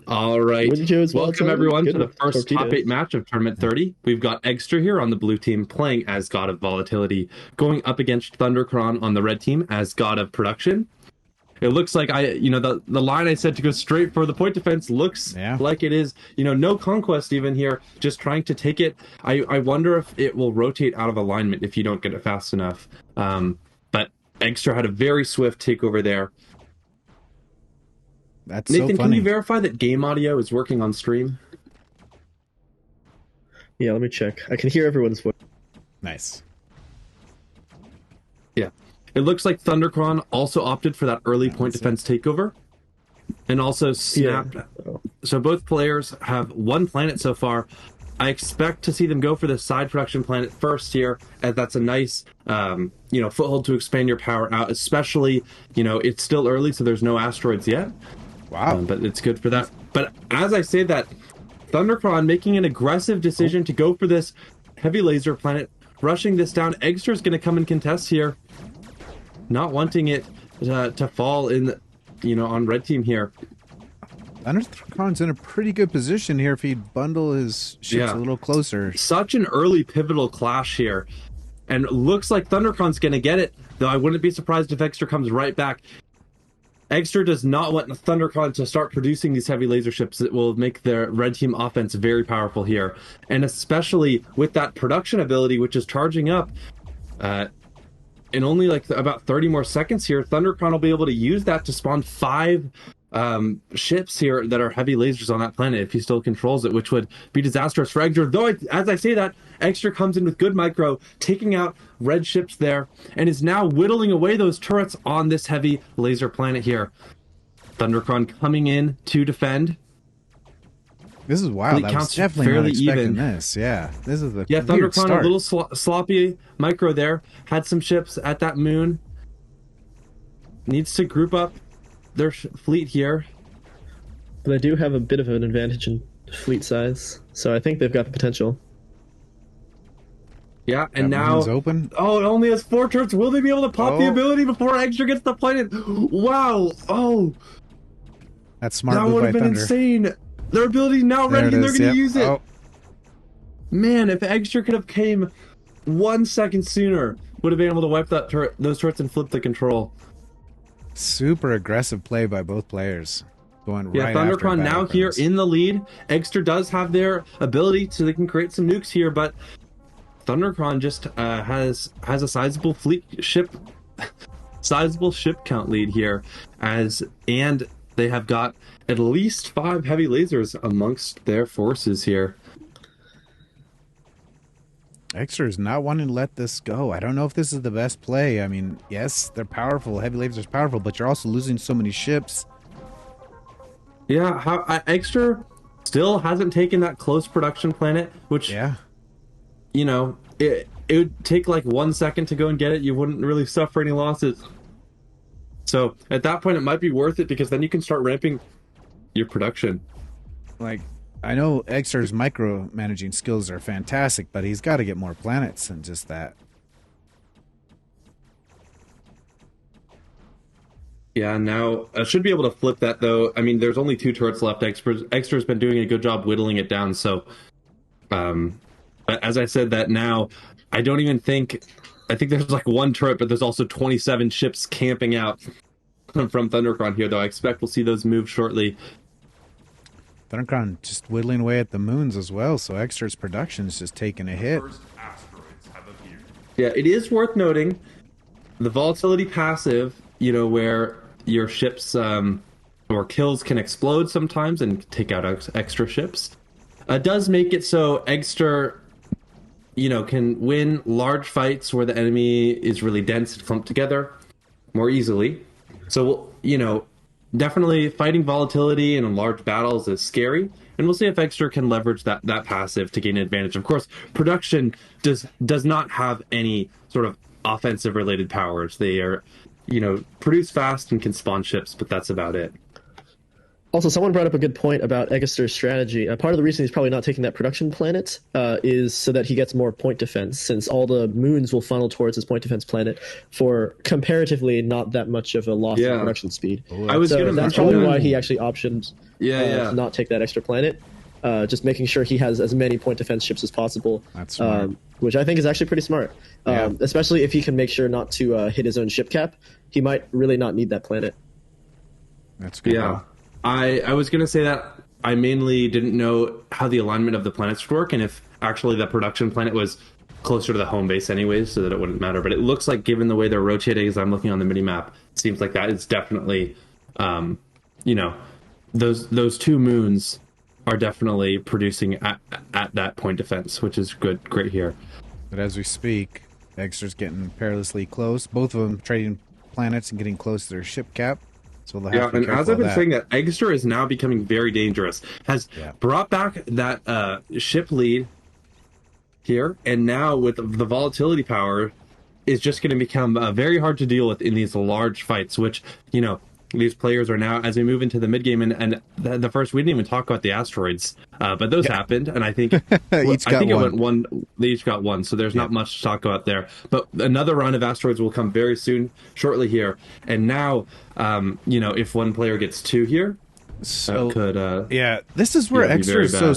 All right. Wouldn't you as well, Welcome Tom? everyone to the Good first top eight torpedoes. match of Tournament 30. We've got Eggster here on the blue team playing as God of Volatility, going up against Thundercron on the red team as God of Production. It looks like the line I said to go straight for the point defense looks Yeah. like it is, no conquest even here, just trying to take it. I wonder if it will rotate out of alignment if you don't get it fast enough. But Eggster had a very swift takeover there. That's Nathan, so can funny. you verify that game audio is working on stream? Yeah, let me check. I can hear everyone's voice. Nice. Yeah. It looks like Thundercron also opted for that early point defense takeover and also snapped. Yeah. Oh. So both players have one planet so far. I expect to see them go for the side production planet first here, as that's a nice, foothold to expand your power out, especially, it's still early, so there's no asteroids yet. Wow. But it's good for that. But as I say that, Thundercron making an aggressive decision to go for this heavy laser planet, rushing this down. Eggster is going to come and contest here, not wanting it to fall in, on red team here. Thundercron's in a pretty good position here if he'd bundle his ships a little closer. Such an early pivotal clash here. And looks like Thundercron's going to get it, though I wouldn't be surprised if Eggster comes right back. Eggster does not want Thundercron to start producing these heavy laser ships. It will make the red team offense very powerful here. And especially with that production ability, which is charging up in only like about 30 more seconds here, Thundercron will be able to use that to spawn 5 ships here that are heavy lasers on that planet if he still controls it, which would be disastrous for Eggster. Though, as I say that, Eggster comes in with good micro, taking out red ships there, and is now whittling away those turrets on this heavy laser planet here. Thundercron coming in to defend. This is wild. Fleet I was counts definitely fairly not expecting even. this. Yeah, this is the Yeah, weird Thundercron start. a little sloppy micro there. Had some ships at that moon. Needs to group up their fleet here. But they do have a bit of an advantage in fleet size, so I think they've got the potential. Yeah, and That now moon's open. Oh, it only has 4 turrets. Will they be able to pop the Oh. ability before Eggster gets the planet? Wow! Oh, That's smart that move would by have been Thunder. insane. Their ability is now There ready, it and they're is, going to yep. use it. Oh, Man, if Eggster could have came 1 second sooner, would have been able to wipe those turrets and flip the control. super aggressive play by both players. Going Yeah, right after Thundercron now here Battlecrons. in the lead. Eggster does have their ability, so they can create some nukes here, but Thundercron just has a sizable sizable ship count lead here, and they have got at least 5 heavy lasers amongst their forces here. Eggster is not wanting to let this go. I don't know if this is the best play. I mean, yes, they're powerful. Heavy lasers powerful, but you're also losing so many ships. Yeah, Eggster still hasn't taken that close production planet, which Yeah. it would take like 1 second to go and get it. You wouldn't really suffer any losses. So at that point, it might be worth it because then you can start ramping your production. Like, I know Eggster's micromanaging skills are fantastic, but he's got to get more planets than just that. Yeah, now I should be able to flip that though. I mean, there's only 2 turrets left. Extra's been doing a good job whittling it down. So, as I said that now, I don't even think. I think there's like 1 turret, but there's also 27 ships camping out from Thundercron here. Though I expect we'll see those move shortly. Thundercron just whittling away at the moons as well, so Eggster's production is just taking a hit. Yeah, it is worth noting the volatility passive. Where your ships or kills can explode sometimes and take out extra ships. Does make it so Eggster, can win large fights where the enemy is really dense and clumped together more easily. So, definitely fighting volatility in large battles is scary. And we'll see if Eggster can leverage that passive to gain an advantage. Of course, production does not have any sort of offensive related powers. They are, produce fast and can spawn ships, but that's about it. Also, someone brought up a good point about Eggester's strategy. Part of the reason he's probably not taking that production planet is so that he gets more point defense, since all the moons will funnel towards his point defense planet for comparatively not that much of a loss in production speed. I was so gonna that's probably why he actually optioned to not take that extra planet. Just making sure he has as many point defense ships as possible. That's smart. Which I think is actually pretty smart. Especially if he can make sure not to hit his own ship cap. He might really not need that planet. That's good. Yeah. I was going to say that I mainly didn't know how the alignment of the planets would work, and if actually the production planet was closer to the home base anyways, so that it wouldn't matter. But it looks like, given the way they're rotating as I'm looking on the mini-map, it seems like that is definitely, those two moons are definitely producing at that point defense, which is great here. But as we speak, Eggester's getting perilously close. Both of them trading planets and getting close to their ship cap. So they'll have to be and as careful I've been of that. saying, that Eggester is now becoming very dangerous. Has brought back that ship lead here, and now with the volatility power, is just going to become very hard to deal with in these large fights. Which these players are now, as we move into the mid game, and the first, we didn't even talk about the asteroids, but those happened, and I think They each got one, so there's not much to talk about there. But another round of asteroids will come very soon, shortly here, and now, if one player gets two here, so could this is where Eggester is very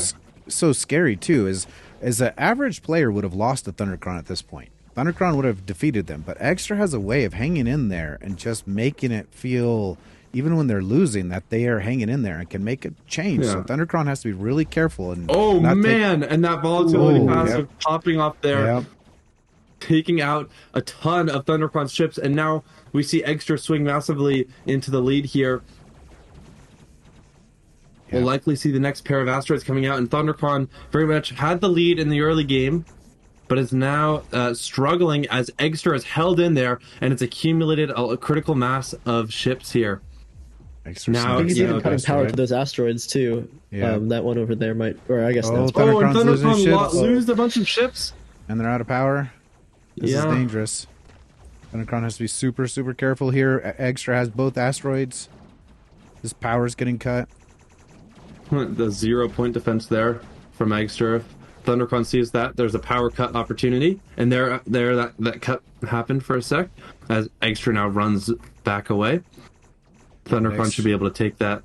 so scary too. Is an average player would have lost to Thundercron at this point. Thundercron would have defeated them, but Eggester has a way of hanging in there and just making it feel, even when they're losing, that they are hanging in there and can make a change. So Thundercron has to be really careful. And and that volatility passive popping off there, taking out a ton of Thundercron's ships, and now we see Eggester swing massively into the lead here. We'll likely see the next pair of asteroids coming out, and Thundercron very much had the lead in the early game, but is now struggling as Eggester is held in there, and it's accumulated a critical mass of ships here. Now, I think he's even cutting power to those asteroids too. That one over there might, or I guess that's. And Thundercron lose a bunch of ships, and they're out of power. This is dangerous. Thundercron has to be super, super careful here. Eggester has both asteroids. His power's getting cut. The 0-point defense there from Eggester. Thundercron sees that there's a power cut opportunity, and that cut happened for a sec as Eggester now runs back away. Thundercron should be able to take that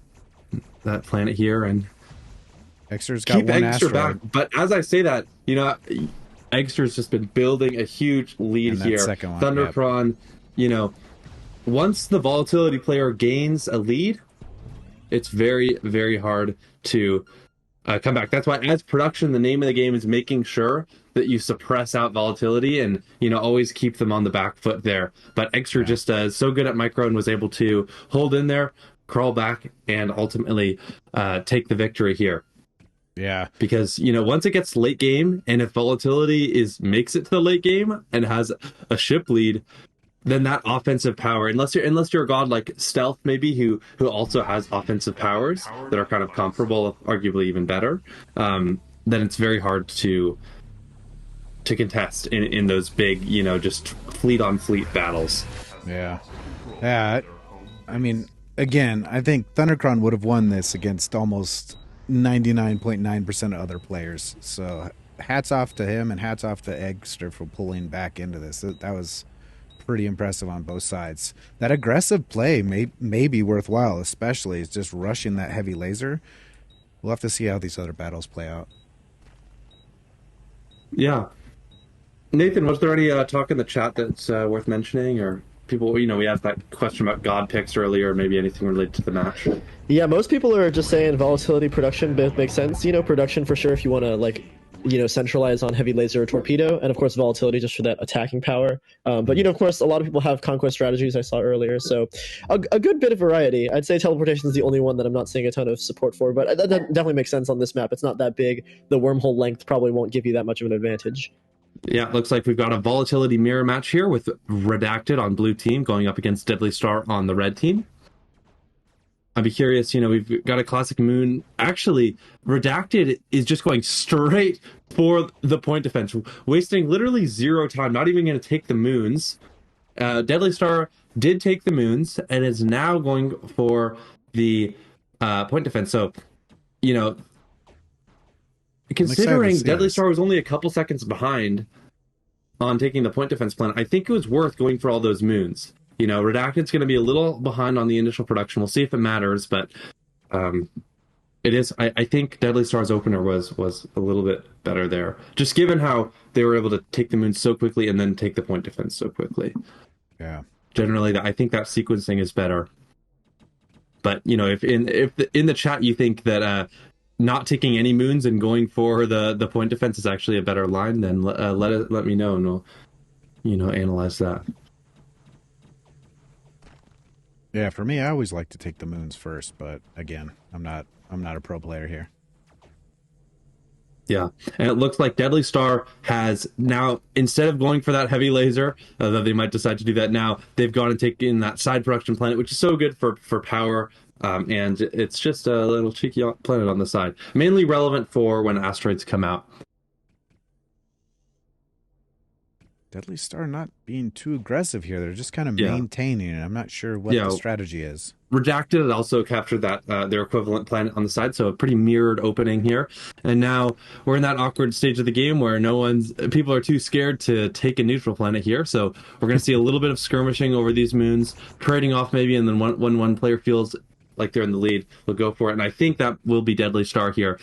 planet here and Eggster's got keep one Eggester asteroid. back. But as I say that, Eggster's just been building a huge lead here. Thundercron, once the volatility player gains a lead, it's very, very hard to come back. That's why, as production, the name of the game is making sure that you suppress out volatility and always keep them on the back foot there. But Eggester just is so good at micro and was able to hold in there, crawl back, and ultimately take the victory here. Yeah, because once it gets late game, and if volatility makes it to the late game and has a ship lead, then that offensive power, unless you're a god like Stealth maybe, who also has offensive powers that are kind of comparable, arguably even better, then it's very hard to contest in those big, just fleet on fleet battles. Yeah. I mean, again, I think Thundercron would have won this against almost 99.9% of other players. So hats off to him, and hats off to Eggester for pulling back into this. That was pretty impressive on both sides. That aggressive play may be worthwhile, especially is just rushing that heavy laser. We'll have to see how these other battles play out. Yeah. Nathan, was there any talk in the chat that's worth mentioning, or people, we asked that question about god picks earlier, maybe anything related to the match? Yeah, most people are just saying volatility, production both make sense. Production for sure if you want to centralize on heavy laser or torpedo, and of course volatility just for that attacking power. But of course, a lot of people have conquest strategies I saw earlier, so a good bit of variety. I'd say teleportation is the only one that I'm not seeing a ton of support for, but that definitely makes sense on this map. It's not that big. The wormhole length probably won't give you that much of an advantage. Yeah, it looks like we've got a volatility mirror match here with Redacted on blue team going up against Deadly Star on the red team. I'd be curious, we've got a classic moon. Actually, Redacted is just going straight for the point defense, wasting literally 0 time, not even going to take the moons. Deadly Star did take the moons and is now going for the point defense. So, you know, excited to considering see Deadly this. Star was only a couple seconds behind on taking the point defense plan, I think it was worth going for all those moons. You know, Redacted's going to be a little behind on the initial production. We'll see if it matters, but it is. I think Deadly Star's opener was a little bit better there, just given how they were able to take the moons so quickly and then take the point defense so quickly. Yeah. Generally, I think that sequencing is better. But you know, if in the chat you think that not taking any moons and going for the point defense is actually a better line, then let me know, and we'll analyze that. Yeah, for me, I always like to take the moons first, but again, I'm not a pro player here. Yeah, and it looks like Deadly Star has now, instead of going for that heavy laser, though they might decide to do that now, they've gone and taken that side production planet, which is so good for power, and it's just a little cheeky planet on the side. Mainly relevant for when asteroids come out. Deadly Star not being too aggressive here. They're just kind of Yeah. maintaining it. I'm not sure what the strategy is. Redacted had also captured that their equivalent planet on the side, so a pretty mirrored opening here. And now we're in that awkward stage of the game where people are too scared to take a neutral planet here. So we're going to see a little bit of skirmishing over these moons, trading off maybe, and then when one player feels like they're in the lead, we'll go for it. And I think that will be Deadly Star here.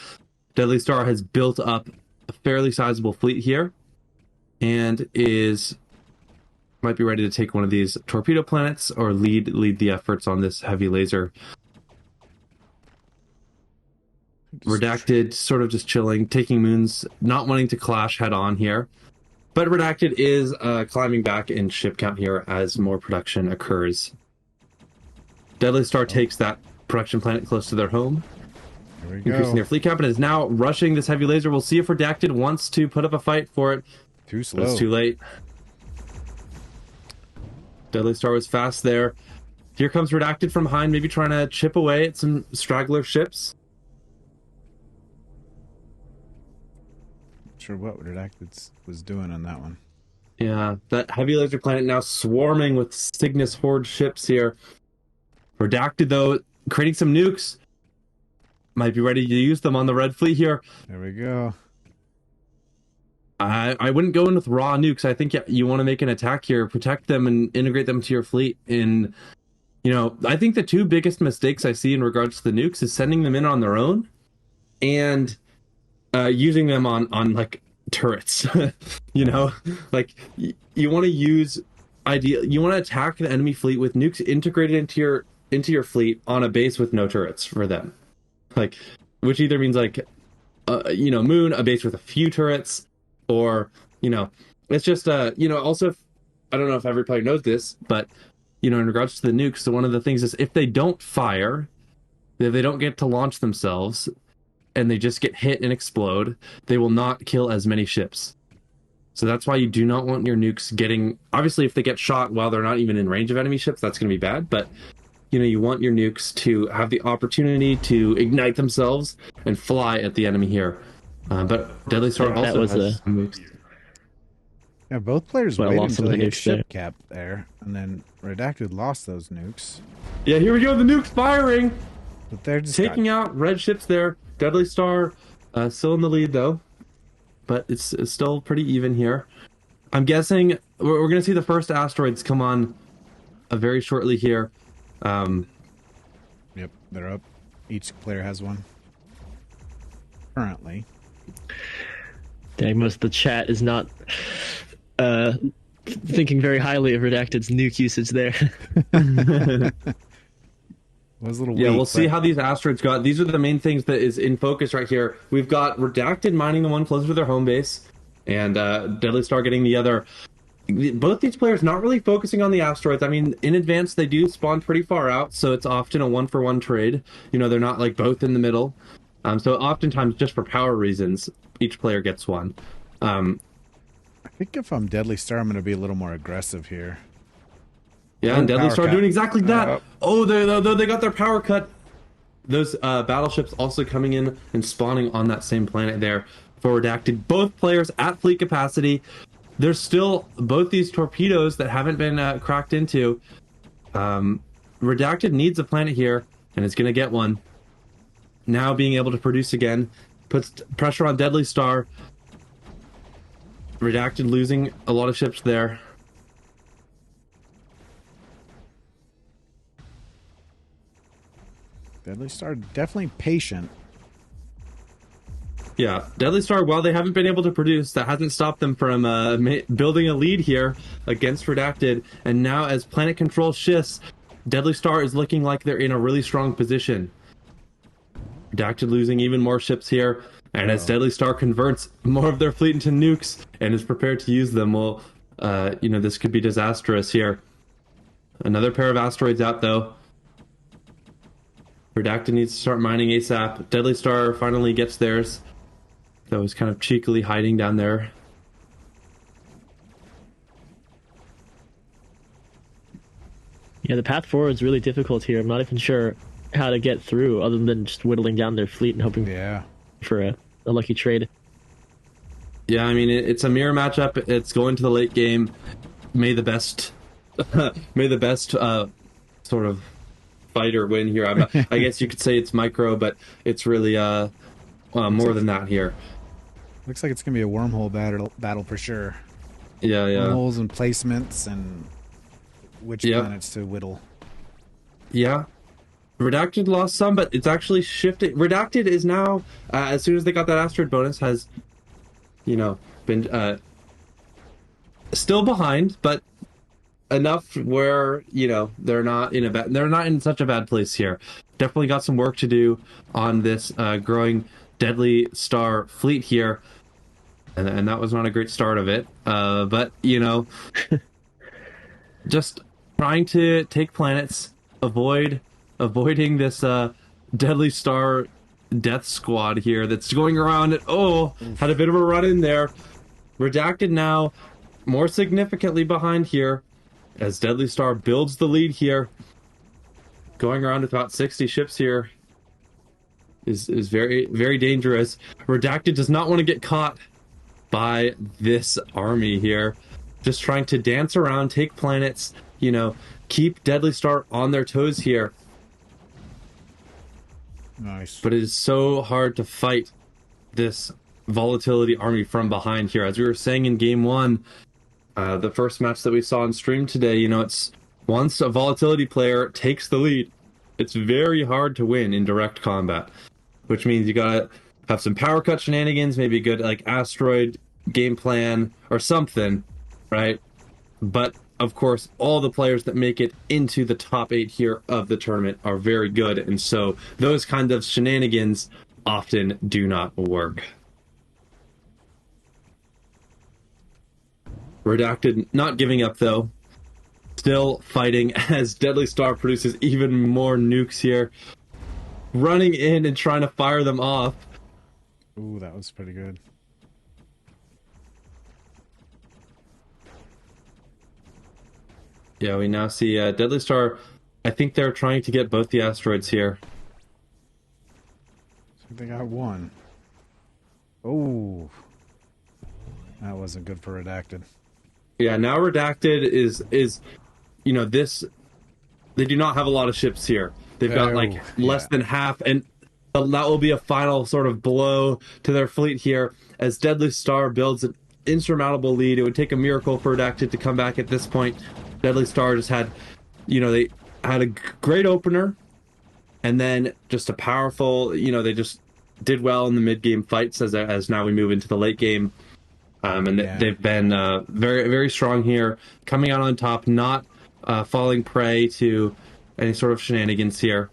Deadly Star has built up a fairly sizable fleet here, and might be ready to take one of these torpedo planets or lead the efforts on this heavy laser. Redacted sort of just chilling, taking moons, not wanting to clash head on here. But Redacted is climbing back in ship count here as more production occurs. Deadly Star takes that production planet close to their home, Here we increasing go. their fleet count, and is now rushing this heavy laser. We'll see if Redacted wants to put up a fight for it. Too But slow. it's too late. Deadly Star was fast there. Here comes Redacted from behind, maybe trying to chip away at some straggler ships. Not sure what Redacted was doing on that one. Yeah, that heavy laser planet now swarming with Cygnus Horde ships here. Redacted, though, creating some nukes. Might be ready to use them on the red fleet here. There we go. I wouldn't go in with raw nukes. I think you want to make an attack here, protect them, and integrate them to your fleet. And, I think the two biggest mistakes I see in regards to the nukes is sending them in on their own and using them on like turrets. Like you want to you want to attack the enemy fleet with nukes integrated into your fleet on a base with no turrets for them. Like, which either means like moon, a base with a few turrets. Or, it's just, also, I don't know if every player knows this, but, in regards to the nukes, so one of the things is if they don't fire, if they don't get to launch themselves, and they just get hit and explode, they will not kill as many ships. So that's why you do not want your nukes getting, obviously if they get shot while they're not even in range of enemy ships, that's going to be bad, but, you want your nukes to have the opportunity to ignite themselves and fly at the enemy here. But Deadly Star also has some nukes. Yeah, both players Well, waited lost some until of they the hit nukes ship cap there, and then Redacted lost those nukes. Yeah, here we go. The nuke's firing. But they're just Taking out red ships there. Deadly Star still in the lead, though. But it's still pretty even here. I'm guessing we're going to see the first asteroids come on very shortly here. Yep, they're up. Each player has one. Currently. Dang, most of the chat is not thinking very highly of Redacted's nuke usage there. Was a little Yeah, weak, we'll see but how these asteroids go. These are the main things that is in focus right here. We've got Redacted mining the one closer to their home base, and Deadly Star getting the other. Both these players not really focusing on the asteroids. I mean, in advance, they do spawn pretty far out, so it's often a one-for-one trade. They're not like both in the middle. So oftentimes, just for power reasons, each player gets one. I think if I'm Deadly Star, I'm going to be a little more aggressive here. Yeah, and Deadly Power Star cut. doing exactly that. Oh. They got their power cut. Those battleships also coming in and spawning on that same planet there for Redacted. Both players at fleet capacity. There's still both these torpedoes that haven't been cracked into. Redacted needs a planet here, and it's going to get one. now being able to produce again puts pressure on Deadly Star. Redacted losing a lot of ships there. Deadly Star definitely patient. Yeah, Deadly Star, while they haven't been able to produce, that hasn't stopped them from building a lead here against Redacted. And now as planet control shifts, Deadly Star is looking like they're in a really strong position. Redacted losing even more ships here. And as Deadly Star converts more of their fleet into nukes and is prepared to use them, well, this could be disastrous here. Another pair of asteroids out, though. Redacted needs to start mining ASAP. Deadly Star finally gets theirs. That was kind of cheekily hiding down there. Yeah, the path forward is really difficult here. I'm not even sure how to get through other than just whittling down their fleet and hoping for a lucky trade. Yeah, I mean, it's a mirror matchup. It's going to the late game. May the best sort of fighter win here. I guess you could say it's micro, but it's really more than that here. Looks like it's going to be a wormhole battle for sure. Yeah. Wormholes and placements and which planets to whittle. Yeah. Redacted lost some, but it's actually shifted. Redacted is now, as soon as they got that asteroid bonus, has, been still behind, but enough where they're not in such a bad place here. Definitely got some work to do on this growing Deadly Star fleet here, and that was not a great start of it. But just trying to take planets, avoiding this Deadly Star death squad here that's going around. Had a bit of a run in there. Redacted now more significantly behind here as Deadly Star builds the lead here. Going around with about 60 ships here is very, very dangerous. Redacted does not want to get caught by this army here. Just trying to dance around, take planets, keep Deadly Star on their toes here. Nice. But it is so hard to fight this volatility army from behind here. As we were saying in game one, the first match that we saw on stream today, it's once a volatility player takes the lead, it's very hard to win in direct combat, which means you gotta have some power cut shenanigans, maybe a good asteroid game plan or something, right? But of course, all the players that make it into the top 8 here of the tournament are very good, and so those kind of shenanigans often do not work. Redacted not giving up, though. Still fighting as Deadly Star produces even more nukes here. Running in and trying to fire them off. Ooh, that was pretty good. Yeah, we now see Deadly Star. I think they're trying to get both the asteroids here. So they got one. Oh, that wasn't good for Redacted. Yeah, now Redacted is this. They do not have a lot of ships here. They've got less than half, and that will be a final sort of blow to their fleet here as Deadly Star builds an insurmountable lead. It would take a miracle for Redacted to come back at this point. Deadly Star just had, they had a great opener, and then just a powerful, they just did well in the mid-game fights as now we move into the late game. They've been very, very strong here, coming out on top, not falling prey to any sort of shenanigans here.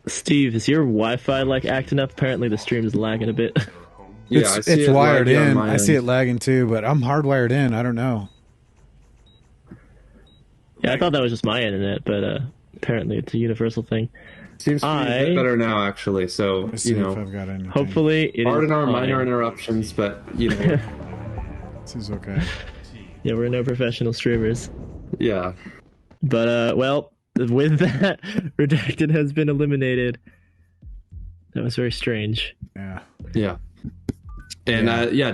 Steve, is your Wi-Fi acting up? Apparently the stream is lagging a bit. Yeah, it's wired in. I see it lagging too, but I'm hardwired in. I don't know. Yeah, I thought that was just my internet, but apparently it's a universal thing. Seems to be a bit better now, actually. So Let's see if I've got anything. Hopefully it pardon is our fine. minor interruptions, but This is okay. Yeah, we're no professional streamers. Yeah. But with that, Redacted has been eliminated. That was very strange. Yeah. And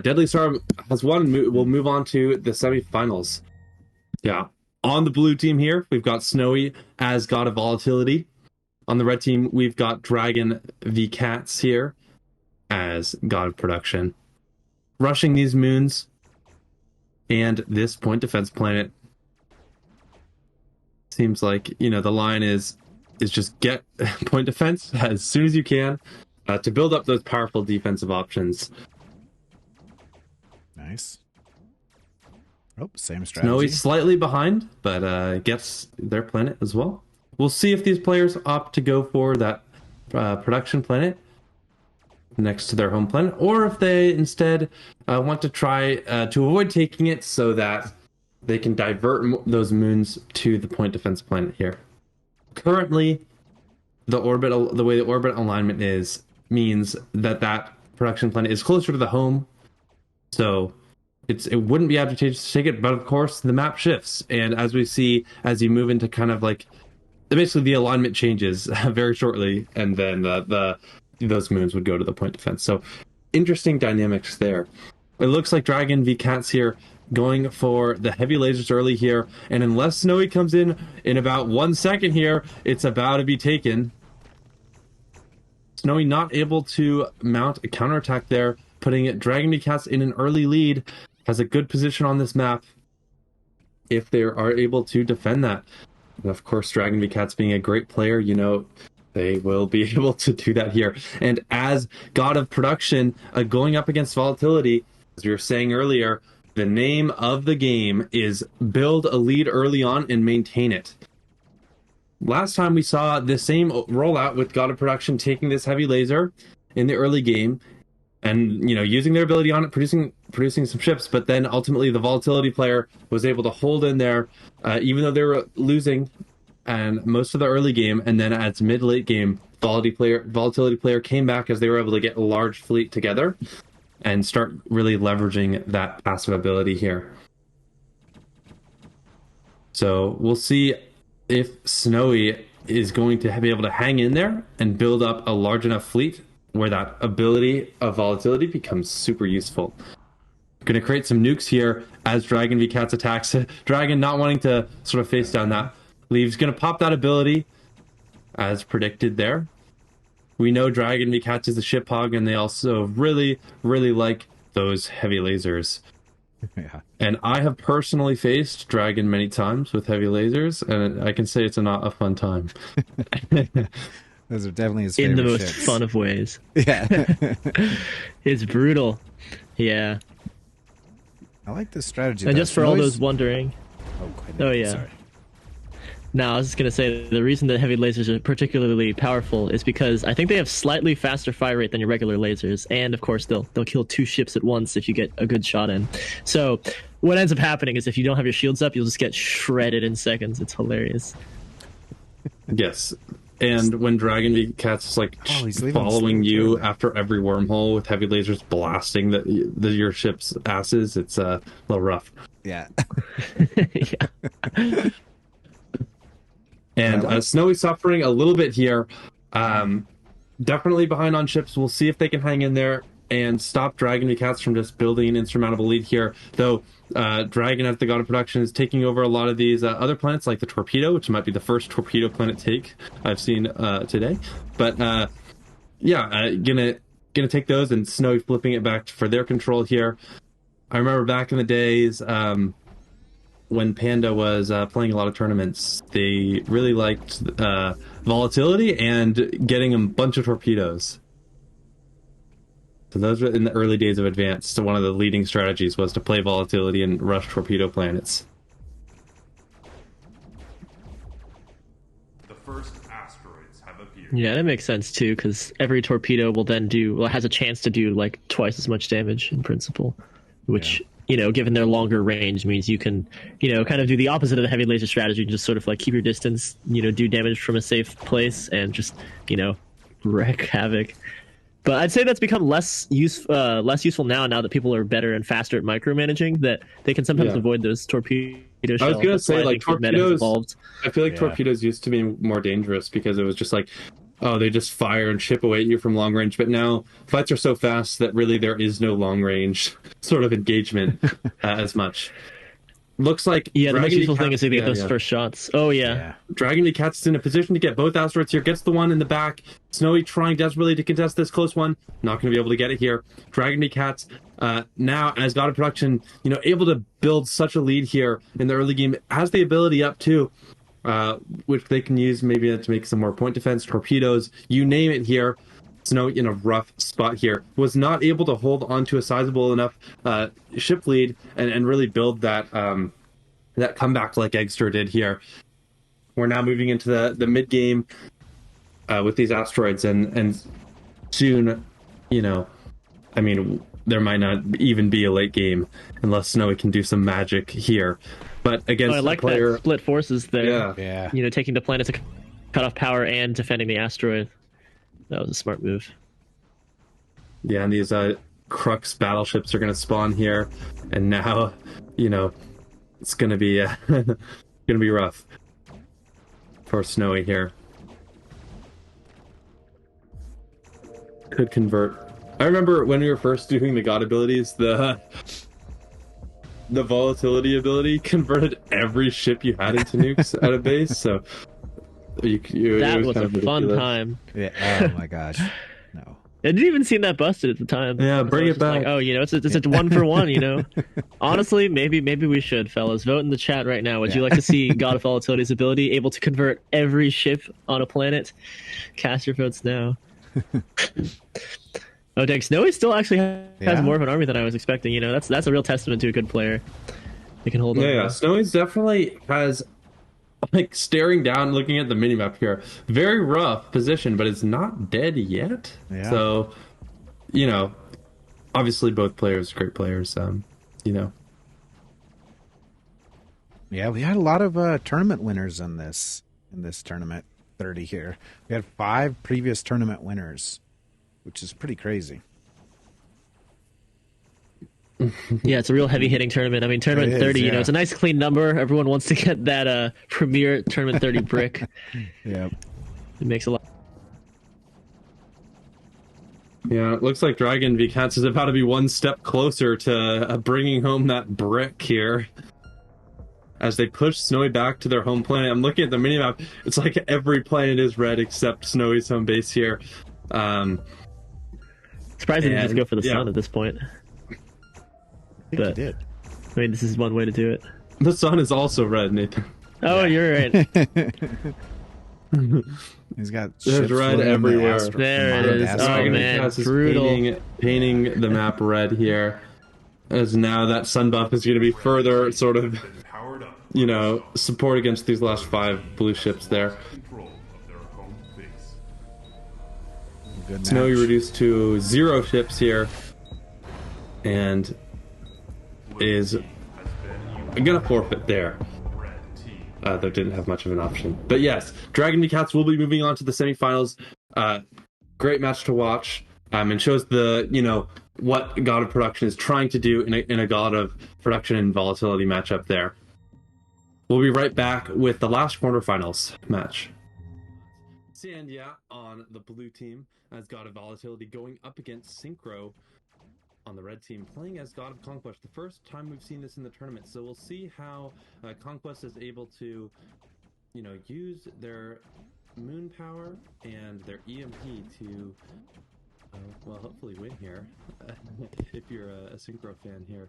Deadly Star has won. We'll move on to the semifinals. Yeah. On the blue team here, we've got Snowy as God of Volatility. On the red team, we've got DragonvsCATS here as God of Production, rushing these moons and this point defense planet. Seems like, the line is just get point defense as soon as you can to build up those powerful defensive options. Nice. Oh, same strategy. Snowy's slightly behind, but gets their planet as well. We'll see if these players opt to go for that production planet next to their home planet, or if they instead want to try to avoid taking it so that they can divert those moons to the point defense planet here. Currently, the way the orbit alignment means that production planet is closer to the home, so it wouldn't be advantageous to take it. But of course, the map shifts, and as we see, as you move into kind of like basically the alignment changes very shortly, and then those moons would go to the point defense. So interesting dynamics there. It looks like DragonvsCATS here going for the heavy lasers early here, and unless Snowy comes in about 1 second here, it's about to be taken. Snowy not able to mount a counterattack there, putting DragonvsCATS in an early lead, has a good position on this map if they are able to defend that. And of course, DragonvsCATS being a great player, they will be able to do that here. And as God of Production, going up against Volatility, as we were saying earlier, the name of the game is build a lead early on and maintain it. Last time we saw the same rollout with God of Production taking this heavy laser in the early game and, using their ability on it, producing some ships, but then ultimately the Volatility player was able to hold in there, even though they were losing and most of the early game, and then at mid-late game, Volatility player came back as they were able to get a large fleet together and start really leveraging that passive ability here. So we'll see if Snowy is going to be able to hang in there and build up a large enough fleet where that ability of Volatility becomes super useful. Going to create some nukes here as DragonvsCATS attacks. Dragon not wanting to sort of face down that. Leaves going to pop that ability as predicted there. We know DragonvsCATS is a ship hog, and they also really, really like those heavy lasers. Yeah. And I have personally faced Dragon many times with heavy lasers, and I can say it's not a fun time. Those are definitely his in favorite the most ships. fun of ways. Yeah. It's brutal. Yeah. I like this strategy. And though. just for all those wondering. Oh, yeah. Sorry. No, I was just going to say the reason that heavy lasers are particularly powerful is because I think they have slightly faster fire rate than your regular lasers. And of course, they'll kill 2 ships at once if you get a good shot in. So what ends up happening is if you don't have your shields up, you'll just get shredded in seconds. It's hilarious. Yes. And when DragonvsCATS is like he's leaving following you further. after every wormhole with heavy lasers blasting your ship's asses, it's a little rough. Yeah. Yeah. And Snowy's suffering a little bit here. Definitely behind on ships. We'll see if they can hang in there and stop DragonvsCATS from just building an insurmountable lead here. Though Dragon, as the God of Production, is taking over a lot of these other planets, like the Torpedo, which might be the first Torpedo planet take I've seen today. But gonna take those, and Snowy flipping it back for their control here. I remember back in the days when Panda was playing a lot of tournaments, they really liked Volatility and getting a bunch of torpedoes. So those were in the early days of Advanced. So one of the leading strategies was to play Volatility and rush torpedo planets. The first asteroids have appeared. Yeah, that makes sense too, because every torpedo will then has a chance to do like twice as much damage in principle, which given their longer range means you can kind of do the opposite of the heavy laser strategy and just sort of like keep your distance, do damage from a safe place and just wreak havoc. But I'd say that's become less useful now that people are better and faster at micromanaging, that they can sometimes avoid those torpedo shells. I was gonna say, like, torpedoes. I feel like Yeah. torpedoes used to be more dangerous because it was just like, oh, they just fire and chip away at you from long range. But now fights are so fast that really there is no long range sort of engagement as much. looks like Yeah, the most DragonvsCATS useful thing is to get those first shots. Oh yeah. DragonvsCATS is in a position to get both asteroids here. Gets the one in the back. Snowy trying desperately to contest this close one. Not going to be able to get it here. DragonvsCATS now, as God of Production, able to build such a lead here in the early game, has the ability up too, which they can use maybe to make some more point defense, torpedoes, you name it here. Snowy in a rough spot here. Was not able to hold onto a sizable enough ship lead and really build that that comeback like Eggester did here. We're now moving into the mid game with these asteroids, and soon, I mean, there might not even be a late game unless Snowy can do some magic here. But against I like that split forces there. Yeah. Taking the planet to cut off power and defending the asteroid. That was a smart move. Yeah, and these Crux battleships are going to spawn here, and now, it's going to be rough for Snowy here. Could convert. I remember when we were first doing the God abilities, the volatility ability converted every ship you had into nukes at a base, so that was a fun time. Yeah. Oh my gosh. No. I didn't even see that busted at the time. Yeah, bring it back. Like, oh, it's a 1 for 1. Honestly, maybe we should, fellas. Vote in the chat right now. Would you like to see God of Volatility's ability able to convert every ship on a planet? Cast your votes now. Oh, dang, Snowy still actually has more of an army than I was expecting. That's a real testament to a good player. He can hold on. Yeah, Snowy's definitely has, staring down, looking at the minimap here. Very rough position, but it's not dead yet. Yeah. So, obviously both players, great players. Yeah, we had a lot of tournament winners in this tournament 30 here. We had 5 previous tournament winners, which is pretty crazy. Yeah, it's a real heavy-hitting tournament. I mean, tournament 30, it's a nice clean number. Everyone wants to get that premier tournament 30 brick. Yeah. It makes a lot. Yeah, it looks like DragonvsCATS is about to be one step closer to bringing home that brick here. As they push Snowy back to their home planet. I'm looking at the minimap. It's like every planet is red except Snowy's home base here. Surprising to just go for the sun at this point. I think he did. I mean, this is one way to do it. The sun is also red, Nathan. Oh, you're right. He's got there's red everywhere. There it is. Oh man, brutal. Painting the map red here, as now that sun buff is going to be further sort of, support against these last 5 blue ships there. Snowy reduced to 0 ships here, and is gonna forfeit there. Though didn't have much of an option. But yes, DragonvsCATS will be moving on to the semifinals. Great match to watch, and shows the what God of Production is trying to do in a God of Production and Volatility matchup there. We'll be right back with the last quarterfinals match. Sandyea on the blue team as God of Volatility going up against Synchro on the red team, playing as God of Conquest. The first time we've seen this in the tournament, so we'll see how Conquest is able to, use their moon power and their EMP to, hopefully win here. If you're a Synchro fan here.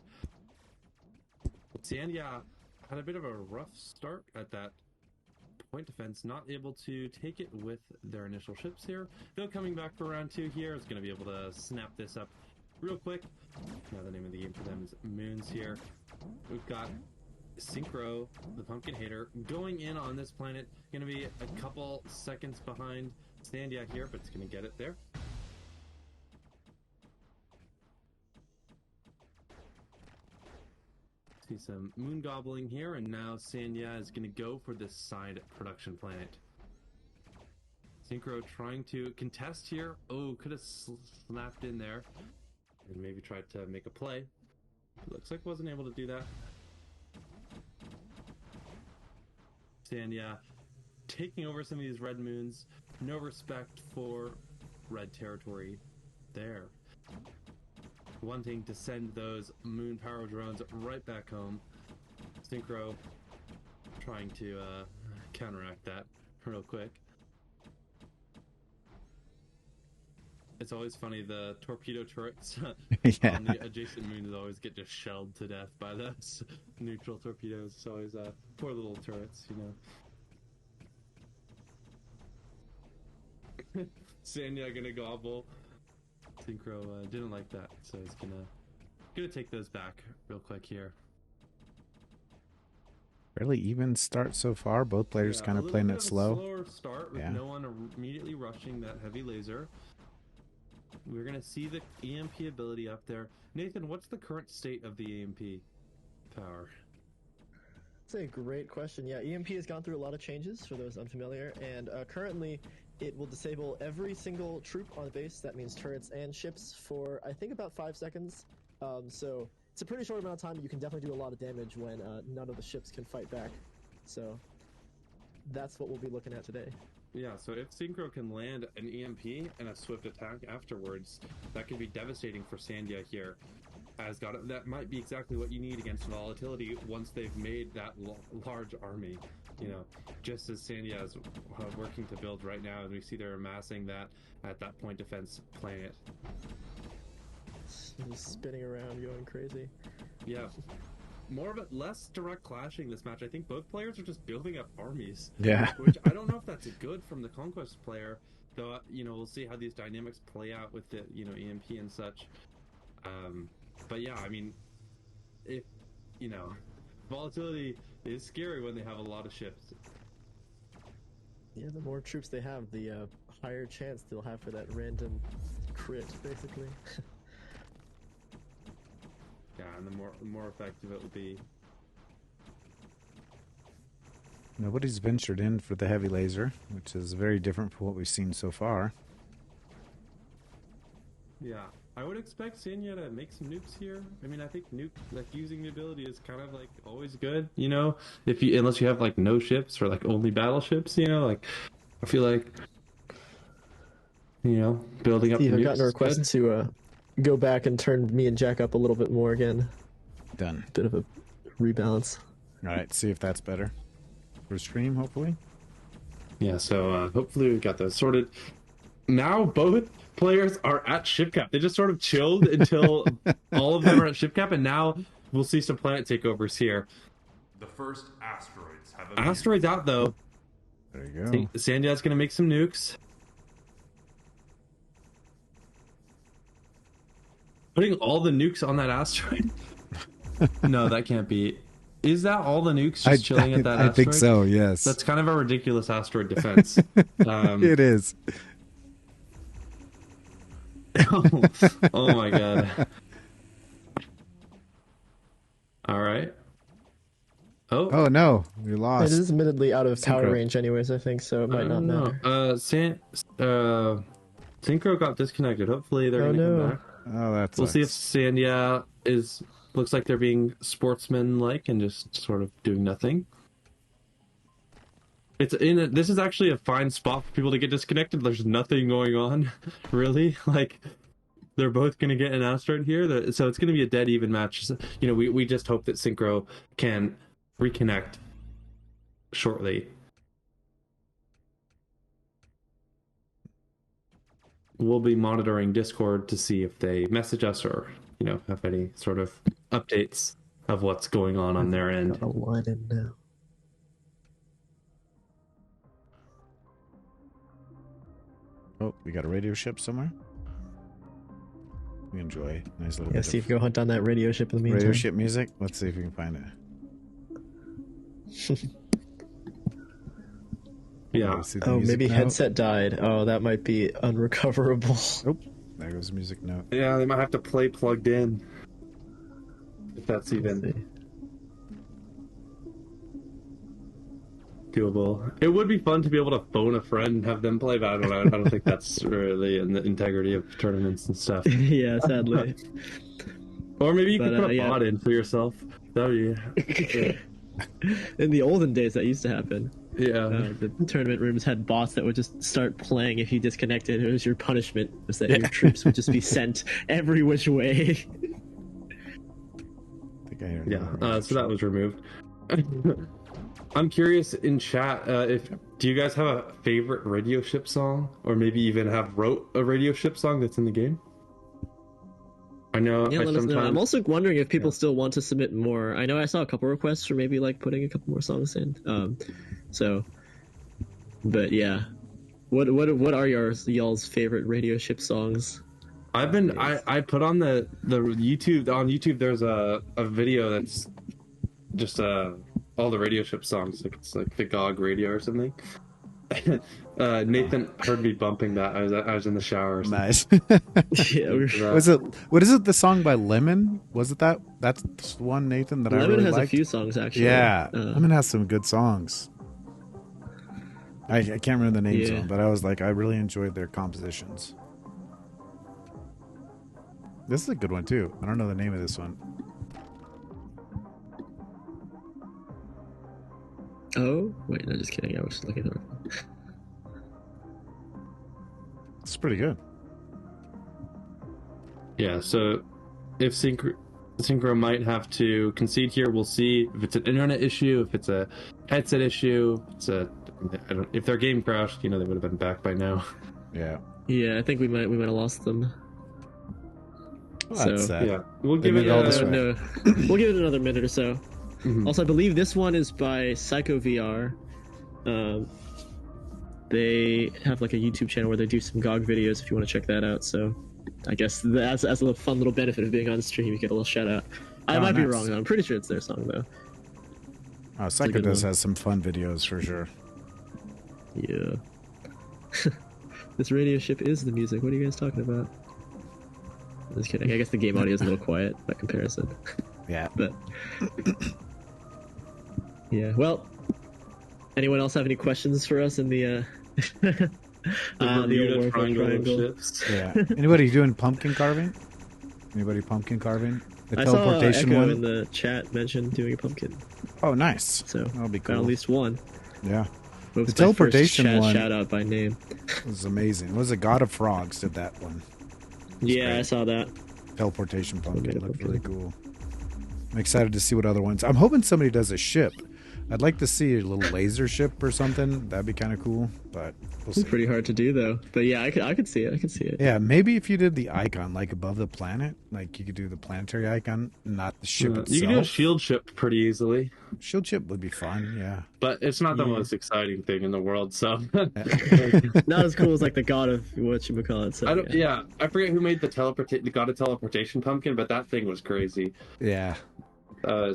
Sandyea had a bit of a rough start at that point defense, not able to take it with their initial ships here. Though coming back for round 2 here is going to be able to snap this up real quick. Now the name of the game for them is Moons here. We've got Synchro, the Pumpkin Hater, going in on this planet. Going to be a couple seconds behind Sandyea here, but it's going to get it there. See some moon gobbling here, and now Sandyea is going to go for this side production planet. Synchro trying to contest here. Oh, could have snapped in there and maybe tried to make a play. Looks like wasn't able to do that. Sandyea taking over some of these red moons. No respect for red territory there. Wanting to send those moon power drones right back home. Synchro trying to counteract that real quick. It's always funny, the torpedo turrets Yeah. on the adjacent moons always get just shelled to death by those neutral torpedoes. It's always poor little turrets, you know. Sandyea gonna gobble. Synchro didn't like that, so he's gonna take those back real quick here. Fairly even start so far. Both players kind of playing it slow. Slower start with no one immediately rushing that heavy laser. We're gonna see the EMP ability up there. Nathan, what's the current state of the EMP power? That's a great question. Yeah, EMP has gone through a lot of changes for those unfamiliar, and currently it will disable every single troop on base. That means turrets and ships for, I think, about 5 seconds. So it's a pretty short amount of time. You can definitely do a lot of damage when none of the ships can fight back. So that's what we'll be looking at today. Yeah, so if Synchro can land an EMP and a swift attack afterwards, that could be devastating for Sandyea here. That might be exactly what you need against volatility once they've made that large army. You know, just as Sandyea is working to build right now, and we see they're amassing that at that point defense planet. Just spinning around, going crazy. Yeah. More of it, less direct clashing this match. I think both players are just building up armies. Yeah. Which I don't know if that's good from the Conquest player, though, we'll see how these dynamics play out with the, EMP and such. But yeah, I mean, if, volatility is scary when they have a lot of ships. Yeah, the more troops they have, the higher chance they'll have for that random crit, basically. Yeah, and the more effective it will be. Nobody's ventured in for the heavy laser, which is very different from what we've seen so far. Yeah, I would expect Sandyea to make some nukes here. I mean, I think using the ability is kind of always good, unless you have no ships or only battleships, I feel like, building up. Steve, the I've nukes gotten a request to go back and turn me and Jack up a little bit more again. Done. Bit of a rebalance. All right, see if that's better for stream, hopefully. Yeah, so hopefully we got those sorted. Now both players are at ship cap. They just sort of chilled until all of them are at ship cap, and now we'll see some planet takeovers here. The first asteroids have appeared. Asteroids out, though. There you go. Sandya's going to make some nukes. Putting all the nukes on that asteroid? No, that can't be. Is that all the nukes just chilling at that asteroid? I think so, yes. That's kind of a ridiculous asteroid defense. It is. Oh my god. All right. Oh no, we lost. It is admittedly out of power Synchro. range anyways, I think, so it might not matter. Synchro got disconnected. Hopefully they're going to come back. Oh, that's. We'll see if Sandyea looks like they're being sportsman-like and just sort of doing nothing. This is actually a fine spot for people to get disconnected. There's nothing going on, really. They're both going to get an asteroid here, so it's going to be a dead even match. We just hope that Synchro can reconnect shortly. We'll be monitoring Discord to see if they message us or, have any sort of updates of what's going on their end. Got a line in now. Oh, we got a radio ship somewhere. We enjoy nice little. Yeah, Steve, go hunt down that radio ship in the meantime. Radio ship music. Let's see if we can find it. Yeah. Oh, maybe headset died. Oh, that might be unrecoverable. Oh, there goes the music note. Yeah, they might have to play plugged in. If that's even doable. It would be fun to be able to phone a friend and have them play, but I don't think that's really in the integrity of tournaments and stuff. Yeah, sadly. Or maybe you could put a bot in for yourself. That would be... In the olden days, that used to happen. Yeah. The tournament rooms had bots that would just start playing if you disconnected. It was your punishment, was that your troops would just be sent every which way. I think I hear so that was removed. I'm curious in chat, if do you guys have a favorite radio ship song, or maybe even have wrote a radio ship song that's in the game? I know. Yeah, I let us know. sometimes. I'm also wondering if people still want to submit more. I know I saw a couple requests for maybe like putting a couple more songs in. So, but yeah, what are y'all's favorite radio ship songs? I've been I put on the YouTube on YouTube. There's a video that's just all the radio ship songs. Like it's like the GOG radio or something. Nathan heard me bumping that. I was in the shower. Or something. Nice. Yeah, Was it? What is it? The song by Lemon? Was it that? That's the one, Nathan, that I Lemon really has liked? a few songs actually. Yeah, Lemon has some good songs. I can't remember the names of Yeah. them, but I was like, I really enjoyed their compositions. This is a good one too. I don't know the name of this one. Oh wait, no, just kidding. I was just looking at it. It's pretty good. Yeah. So if Synchro might have to concede here, we'll see if it's an internet issue, if it's a headset issue. If their game crashed, they would have been back by now. Yeah. Yeah, I think we might have lost them. Well, that's So, sad. Yeah, we'll They give made it it all this way. no, we'll give it another minute or so. Mhm. Also, I believe this one is by Psycho VR. They have like a YouTube channel where they do some GOG videos if you want to check that out. So I guess as a little fun little benefit of being on stream, you get a little shout out. I Oh, might be nice. wrong though. I'm pretty sure it's their song though. Oh, Psycho good does one. has some fun videos for sure. Yeah. This radio ship is the music. What are you guys talking about? Just kidding. I guess the game audio is a little quiet by comparison. Yeah. But yeah, well, anyone else have any questions for us in the The Bermuda old Triangle of triangle? ships. Yeah. Anybody doing pumpkin carving? Anybody pumpkin carving? The I saw teleportation Echo one? in the chat mention doing a pumpkin, Oh, nice. so That'll be got cool. at least one. Yeah. Oops, The my first teleportation chat one- shout out by name. It was amazing. Was it God of Frogs did that one? Yeah, great. I saw that. Teleportation pumpkin Okay, looked okay. really cool. I'm excited to see what other ones. I'm hoping somebody does a ship. I'd like to see a little laser ship or something. That'd be kind of cool, but we'll see. It's pretty hard to do though. But yeah, I could see it. I could see it. Yeah, maybe if you did the icon like above the planet, like you could do the planetary icon, not the ship itself. You can do a shield ship pretty easily, Shield ship would be fun. Yeah. but it's not the Yeah. most exciting thing in the world. So Not as cool as like the god of whatchamacallit. So, I don't. Yeah, I forget who made the God of Teleportation pumpkin, but that thing was crazy. Yeah.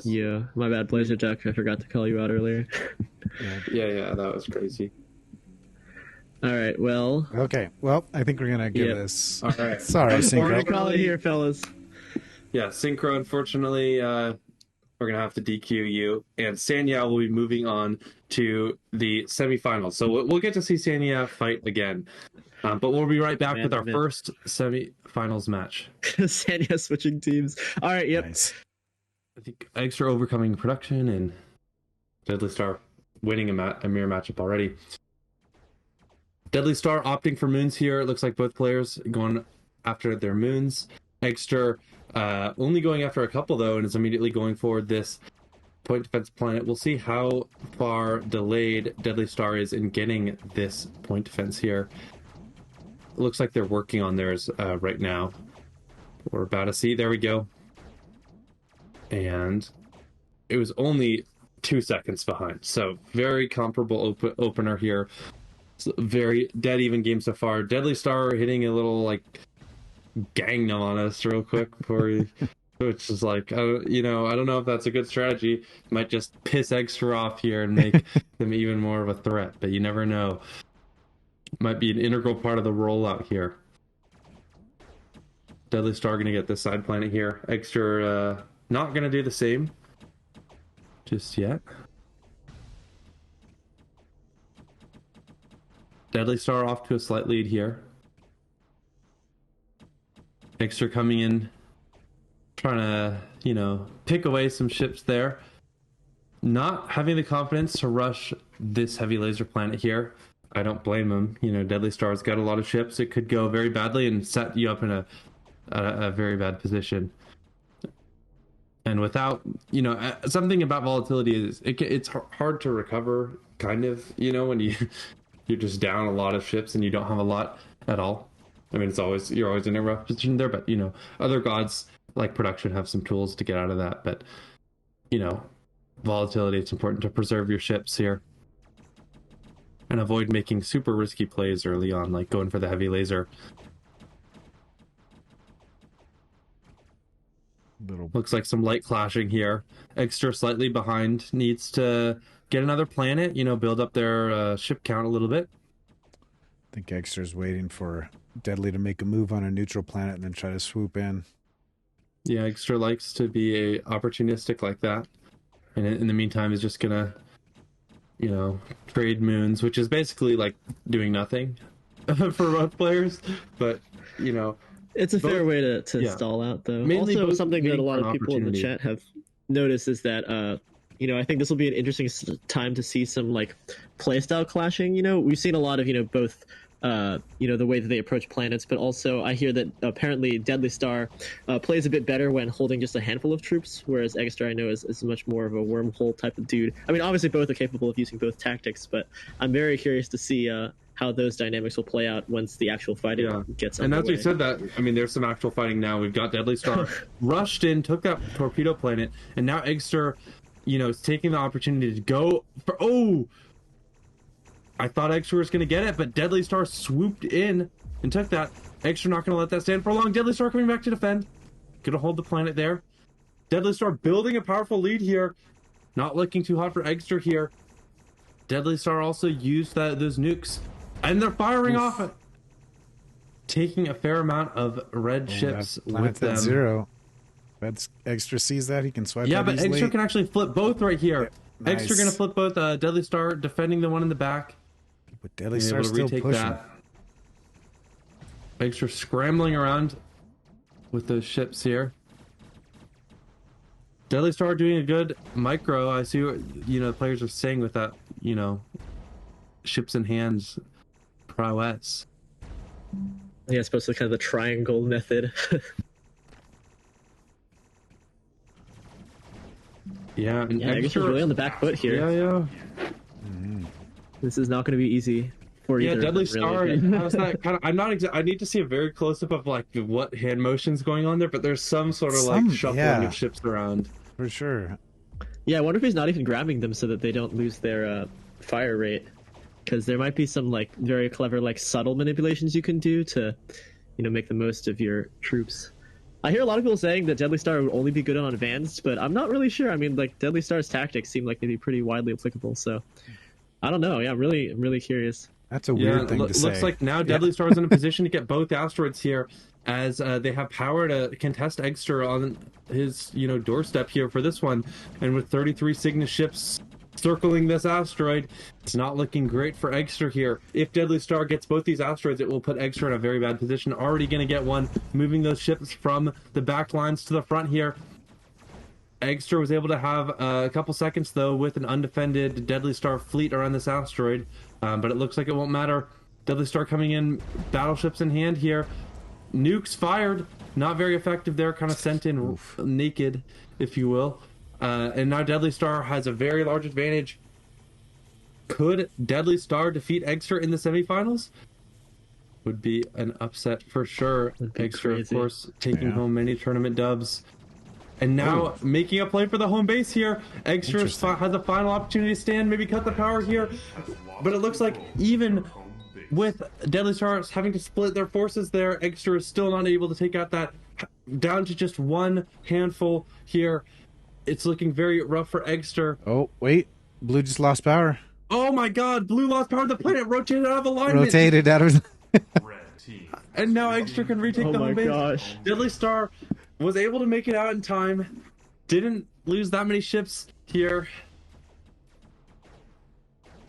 Yeah, my bad, Blazer Duck. I forgot to call you out earlier. Yeah, that was crazy. All right, well, Okay. Well, I think we're gonna give Yep. this. All right. Sorry, we're Synchro. gonna call it here, fellas. Yeah, Synchro. Unfortunately, we're gonna have to DQ you, and Sandyea will be moving on to the semifinals. So we'll get to see Sandyea fight again, but we'll be right back with our Man. first semifinals match. Sandyea switching teams. All right, yep. Nice. I think Eggester overcoming production and Deadly Star winning a mirror matchup already. Deadly Star opting for moons here. It looks like both players going after their moons. Eggster only going after a couple though, and is immediately going for this point defense planet. We'll see how far delayed Deadly Star is in getting this point defense here. It looks like they're working on theirs right now. We're about to see. There we go. And it was only 2 seconds behind. So very comparable opener here. So very dead even game so far. Deadly Star hitting a little like Gangnam on us real quick before he, which is like, I don't know if that's a good strategy. Might just piss Eggster off here and make them even more of a threat, but you never know. Might be an integral part of the rollout here. Deadly Star gonna get this side planet here. Eggster not gonna do the same just yet. Deadly Star off to a slight lead here. Eggster coming in, trying to, pick away some ships there. Not having the confidence to rush this heavy laser planet here. I don't blame him. Deadly Star's got a lot of ships. It could go very badly and set you up in a very bad position. And without, something about volatility is it's hard to recover, kind of, when you're just down a lot of ships and you don't have a lot at all. I mean, you're always in a rough position there, but other gods like production have some tools to get out of that. But volatility, it's important to preserve your ships here and avoid making super risky plays early on, like going for the heavy laser. Looks like some light clashing here. Eggester slightly behind, needs to get another planet, build up their ship count a little bit. I think Eggster's waiting for Deadly to make a move on a neutral planet and then try to swoop in. Yeah, Eggester likes to be opportunistic like that. And in the meantime, is just gonna, trade moons, which is basically like doing nothing for both players. But, It's a fair way to stall out, though. Mainly also, something that a lot for of people in the chat have noticed is that, I think this will be an interesting time to see some, playstyle clashing. We've seen a lot of, both, the way that they approach planets, but also I hear that apparently Deadly Star plays a bit better when holding just a handful of troops, whereas Eggester, I know, is much more of a wormhole type of dude. I mean, obviously both are capable of using both tactics, but I'm very curious to see how those dynamics will play out once the actual fighting gets underway. And as we said that, I mean, there's some actual fighting now. We've got Deadly Star rushed in, took that torpedo planet, and now Eggester, is taking the opportunity to go for... Oh! I thought Eggester was going to get it, but Deadly Star swooped in and took that. Eggester not going to let that stand for long. Deadly Star coming back to defend. Going to hold the planet there. Deadly Star building a powerful lead here. Not looking too hot for Eggester here. Deadly Star also used those nukes. And they're firing off it. Taking a fair amount of red ships with them. Zero. That's Eggester sees that. He can swipe Yeah, that but easily. Eggester can actually flip both right here. Yeah, nice. Eggester going to flip both. Deadly Star defending the one in the back. But Deadly Star's still pushing. That. Eggester scrambling around with those ships here. Deadly Star doing a good micro. I see what the players are saying with that, ships in hands prowess. Yeah, it's supposed to be kind of the triangle method. Yeah, and Eggester's really on the back foot here. Yeah. This is not going to be easy for either. Yeah, Deadly really. Star. How's that kind of? I'm not. I need to see a very close up of what hand motion's going on there, but there's some sort of shuffling of ships around for sure. Yeah, I wonder if he's not even grabbing them so that they don't lose their fire rate, because there might be some very clever subtle manipulations you can do to, make the most of your troops. I hear a lot of people saying that Deadly Star would only be good on advanced, but I'm not really sure. I mean, Deadly Star's tactics seem like they'd be pretty widely applicable, so I don't know. Yeah, I'm really curious. That's a weird thing to say. Looks like now Deadly Star is in a position to get both asteroids here, as they have power to contest Eggester on his doorstep here for this one, and with 33 Cygnus ships circling this asteroid, it's not looking great for Eggester here. If Deadly Star gets both these asteroids, it will put Eggester in a very bad position. Already going to get one, moving those ships from the back lines to the front here. Eggester was able to have a couple seconds, though, with an undefended Deadly Star fleet around this asteroid, but it looks like it won't matter. Deadly Star coming in, battleships in hand here. Nukes fired, not very effective there, kind of sent in naked, if you will. And now Deadly Star has a very large advantage. Could Deadly Star defeat Eggester in the semifinals? Would be an upset for sure. Eggester, of course, taking home many tournament dubs. And now making a play for the home base here. Eggester has a final opportunity to stand, maybe cut the power here. But it looks like even with Deadly Star having to split their forces there, Eggester is still not able to take out that, down to just one handful here. It's looking very rough for Eggester. Oh, wait. Blue just lost power. Oh my god, Blue lost power. The planet rotated out of alignment. Rotated out of... And now Eggester can retake the home base. Gosh. Deadly Star was able to make it out in time. Didn't lose that many ships here.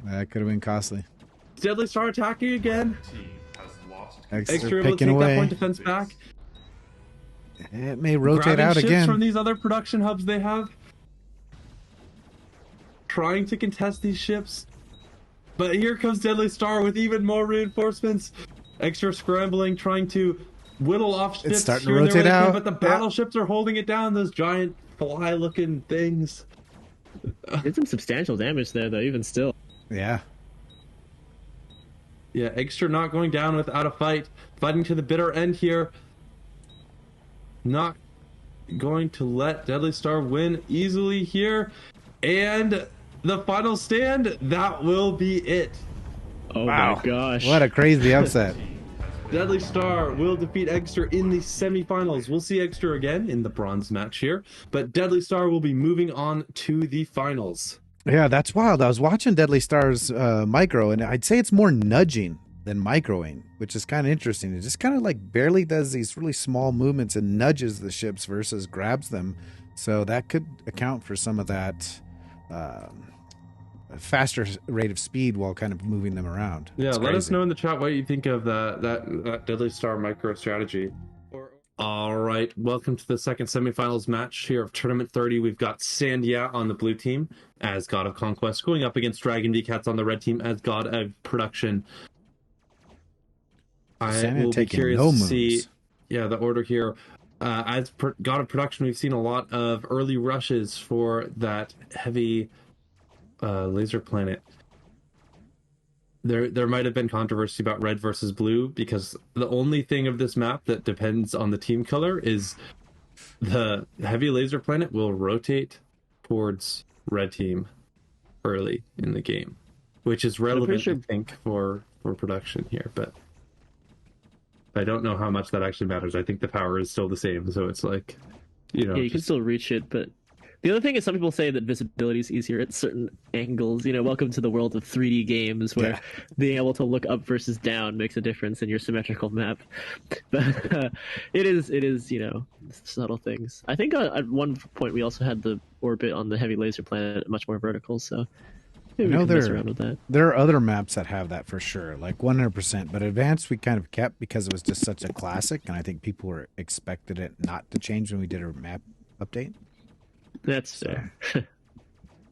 That could have been costly. Deadly Star attacking again. Eggester able to picking take away. that point defense back. It may rotate Grabbing out ships again. from these other production hubs they have. Trying to contest these ships. But here comes Deadly Star with even more reinforcements. Eggester scrambling, trying to whittle off ships. It's starting to here and there rotate where they can, out. but the battleships are holding it down. Those giant fly-looking things. Did some substantial damage there, though, even still. Yeah. Yeah, Eggester not going down without a fight. Fighting to the bitter end here. Not going to let Deadly Star win easily here. And the final stand, that will be it. Oh Wow. my gosh. What a crazy upset. Deadly Star will defeat Eggester in the semifinals. We'll see Eggester again in the bronze match here, but Deadly Star will be moving on to the finals. Yeah, that's wild. I was watching Deadly Star's micro, and I'd say it's more nudging than microing, which is kind of interesting. It just kind of like barely does these really small movements and nudges the ships versus grabs them. So that could account for some of that faster rate of speed while kind of moving them around. Yeah, It's let us crazy. know in the chat what you think of that Deadly Star micro strategy. All right, welcome to the second semifinals match here of Tournament 30. We've got Sandyea on the blue team as God of Conquest, going up against DragonvsCATS on the red team as God of Production. I Sandyea will be taking curious no to see, moves. the order here. God of Production, we've seen a lot of early rushes for that heavy laser planet. There might have been controversy about red versus blue because the only thing of this map that depends on the team color is the heavy laser planet will rotate towards red team early in the game, which is relevant, sure- I think, for production here. But I don't know how much that actually matters. I think the power is still the same, so it's like, Yeah, you can still reach it, but the other thing is some people say that visibility is easier at certain angles. Welcome to the world of 3D games where being able to look up versus down makes a difference in your symmetrical map. But it is, subtle things. I think at one point we also had the orbit on the heavy laser planet much more vertical, so maybe we can mess around with that. There are other maps that have that for sure, like 100%. But Advanced we kind of kept because it was just such a classic, and I think people were expected it not to change when we did a map update. That's fair.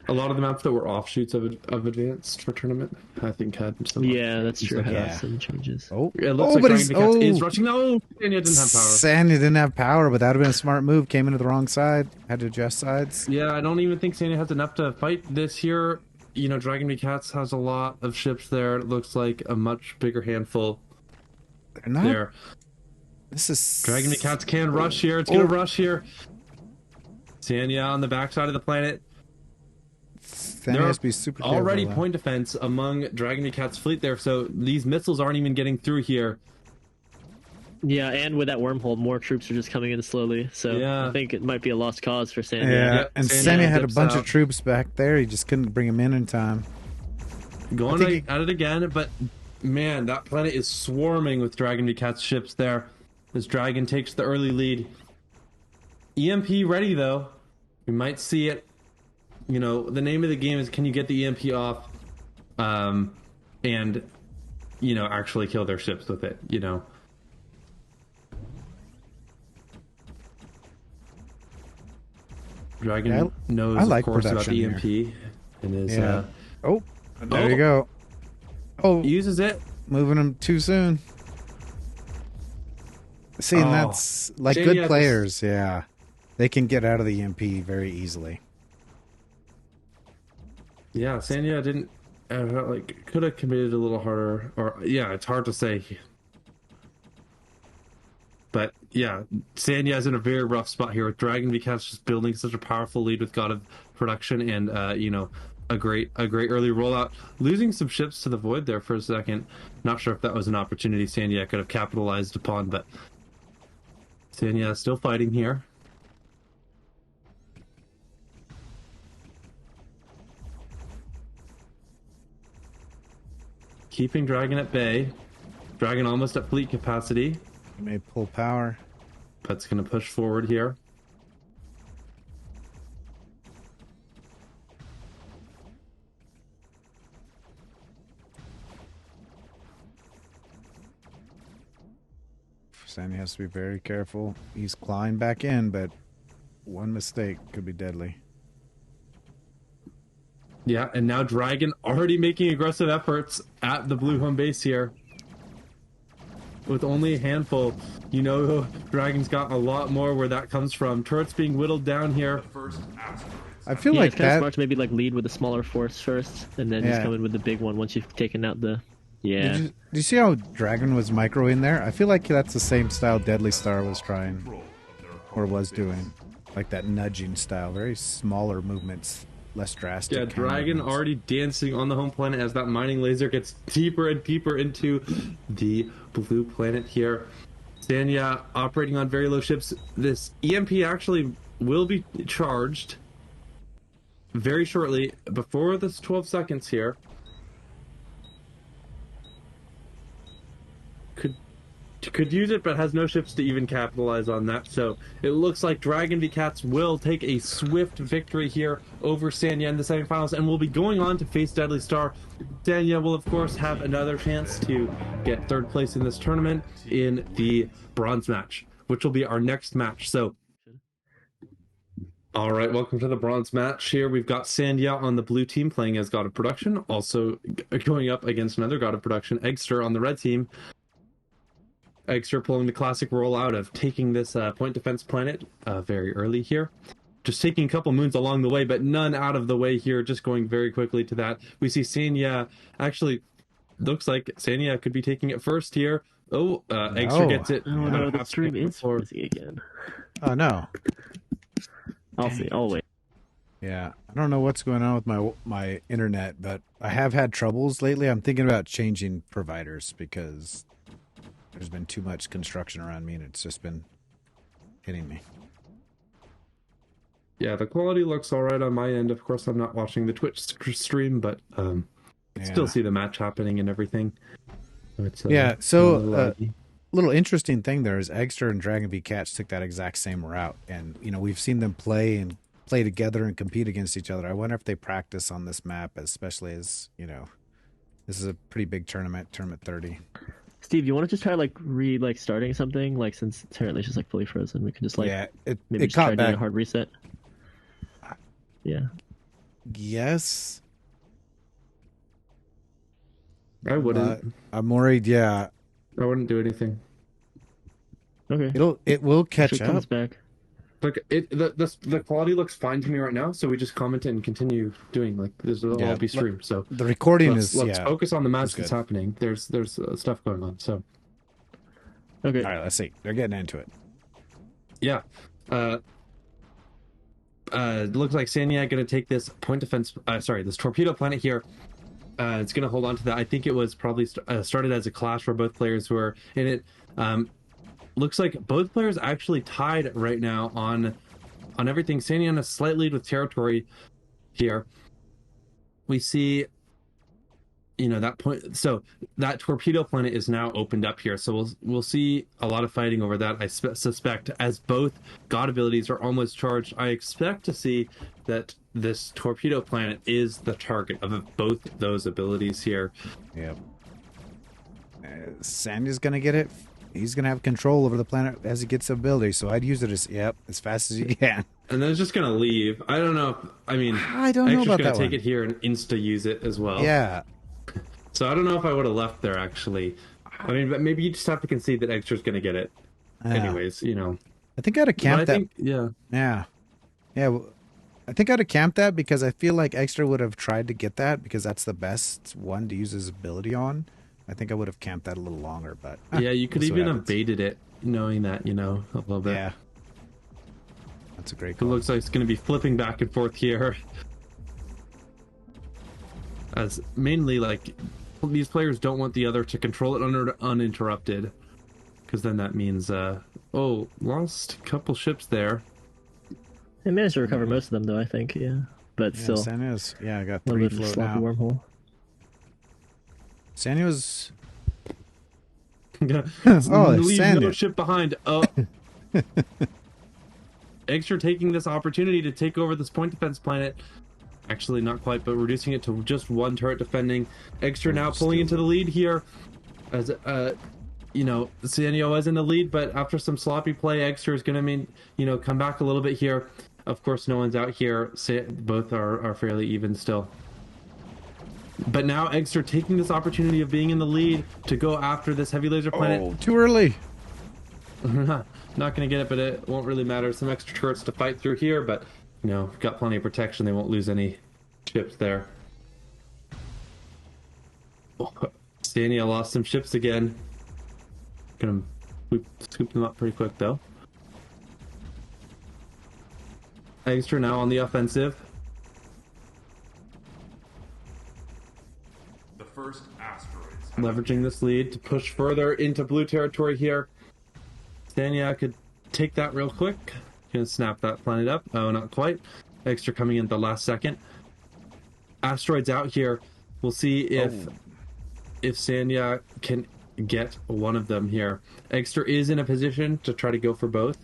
a lot of the maps that were offshoots of Advanced for tournament, I think had some. Yeah, that's true. Like, Had some changes. Oh, it looks like but DragonvsCATS is rushing. No, and it didn't have power. Sandy didn't have power, but that would have been a smart move. Came into the wrong side, had to adjust sides. Yeah, I don't even think Sandy has enough to fight this here. DragonvsCATS has a lot of ships there. It looks like a much bigger handful They're not. there. This is DragonvsCATS can rush here. It's gonna rush here. Sandyea on the backside of the planet. Sandy There has are to be super already careful, point defense among DragonvsCATS fleet there, so these missiles aren't even getting through here. Yeah, and with that wormhole, more troops are just coming in slowly. So Yeah. I think it might be a lost cause for Sandy. Yeah, Yep, and Sandy Sandy had a dips bunch out. of troops back there. He just couldn't bring them in time. Going at it again, but man, that planet is swarming with DragonvsCATS ships there. This Dragon takes the early lead. EMP ready though. We might see it. The name of the game is can you get the EMP off, and actually kill their ships with it. Dragon Yeah, knows, I like of course, about the production EMP and is Yeah. There you go. Oh, uses it. moving them too soon. See, and that's like Sandyea good just- players. Yeah, they can get out of the EMP very easily. Yeah, Sandyea didn't could have committed a little harder, or it's hard to say. But yeah, Sandyea is in a very rough spot here with DragonvsCATS just building such a powerful lead with God of Production and a great early rollout. Losing some ships to the void there for a second. Not sure if that was an opportunity Sandyea could have capitalized upon, but Sandyea is still fighting here. Keeping Dragon at bay. Dragon almost at fleet capacity. He may pull power. But it's going to push forward here. Sandy has to be very careful. He's clawing back in, but one mistake could be deadly. Yeah, and now Dragon already making aggressive efforts at the blue home base here. with only a handful. You know, Dragon's got a lot more where that comes from. Turrets being whittled down here. The first asteroids. I feel Yeah, like it's kind of that. smart to maybe like lead with the smaller force first, and then just come in with the big one once you've taken out the. Yeah. Did you see how Dragon was micro in there? I feel like that's the same style Deadly Star was trying, or was doing, like that nudging style. Very smaller movements, less drastic. Yeah, Dragon movements. already dancing on the home planet as that mining laser gets deeper and deeper into the blue planet here. Sandyea operating on very low ships. This EMP actually will be charged very shortly, before this 12 seconds here. Could use it, but has no ships to even capitalize on that. So it looks like DragonvsCATS will take a swift victory here over Sandyea in the semifinals, and will be going on to face Deadly Star. Sandyea will, of course, have another chance to get third place in this tournament in the bronze match, which will be our next match. So, all right, welcome to the bronze match. Here we've got Sandyea on the blue team playing as God of Production, also going up against another God of Production, Eggester, on the red team. Eggester pulling the classic rollout of taking this point defense planet very early here. Just taking a couple moons along the way, but none out of the way here, just going very quickly to that. We see Sandyea, actually, looks like Sandyea could be taking it first here. Oh, Eggster gets it. Oh no, the stream is busy again. Oh no. I'll see. I'll wait. Yeah, I don't know what's going on with my internet, but I have had troubles lately. I'm thinking about changing providers because there's been too much construction around me, and it's just been hitting me. Yeah, the quality looks all right on my end. Of course, I'm not watching the Twitch stream, but still see the match happening and everything. So it's, little interesting thing there is Eggster and DragonvsCATS took that exact same route, and we've seen them play together and compete against each other. I wonder if they practice on this map, especially as this is a pretty big tournament 30. Steve, you want to just try starting something, since apparently it's just fully frozen, we can just maybe just try doing a hard reset. Yeah. Yes. I wouldn't. I'm worried. Yeah. I wouldn't do anything. Okay. It will catch it up. comes back. Look, the quality looks fine to me right now, so we just comment and continue doing this will all be streamed. So the recording let's focus on the match that's good. happening. There's stuff going on. So okay, all right, let's see. They're getting into it. Yeah. It looks like Sandyea going to take this point defense. This torpedo planet here. It's going to hold on to that. I think it was probably started as a clash for both players who are in it. Looks like both players actually tied right now on everything. Sandyea on a slight lead with territory here. We see, that point. So that torpedo planet is now opened up here. So we'll see a lot of fighting over that. I suspect as both god abilities are almost charged. I expect to see that this torpedo planet is the target of both those abilities here. Yep. Sandya's gonna get it. He's gonna have control over the planet as he gets the ability. So I'd use it as fast as you can. And then it's just gonna leave. I don't know. I don't know about that one. gonna take it here and insta use it as well. Yeah. So I don't know if I would have left there actually. But maybe you just have to concede that Eggster's gonna get it. Anyways, I think I'd have camped that. Yeah. Well, I think I'd have camped that because I feel like Eggster would have tried to get that because that's the best one to use his ability on. I think I would have camped that a little longer, but yeah, you could even have baited it, knowing that, a little bit. Yeah, that's a great It call. looks like it's going to be flipping back and forth here, as mainly these players don't want the other to control it uninterrupted, because then that means lost a couple ships there. They managed to recover most of them, though. I think, but still, Sanya's, I got a 3 little bit of a float sloppy now. wormhole. Sanya's. Leave Sandyea. no ship behind. Oh. Eggster taking this opportunity to take over this point defense planet. Actually, not quite, but reducing it to just one turret defending. Eggster now pulling into the lead here. As Sandyea was in the lead, but after some sloppy play, Eggster is going to come back a little bit here. Of course, no one's out here. Both are fairly even still. But now Eggster taking this opportunity of being in the lead to go after this heavy laser planet. Oh, too early. Not going to get it, but it won't really matter. Some extra turrets to fight through here, but, you know, got plenty of protection. They won't lose any ships there. Oh, Sandyea lost some ships again. Gonna scoop them up pretty quick, though. Eggster now on the offensive. The first asteroids. Leveraging this lead to push further into blue territory here. Sandyea could take that real quick. Gonna snap that planet up. Oh, not quite. Eggster coming in at the last second. Asteroids out here. We'll see if Sandyea can get one of them here. Eggster is in a position to try to go for both,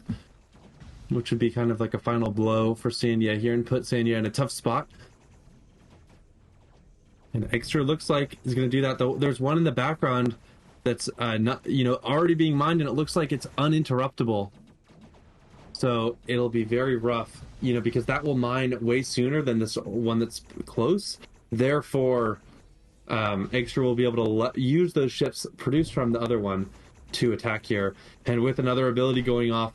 which would be kind of like a final blow for Sandyea here and put Sandyea in a tough spot. And Eggster looks like he's going to do that, though. There's one in the background that's not, you know, already being mined, and it looks like it's uninterruptible. So it'll be very rough, you know, because that will mine way sooner than this one that's close. Therefore, Eggster will be able to use those ships produced from the other one to attack here. And with another ability going off,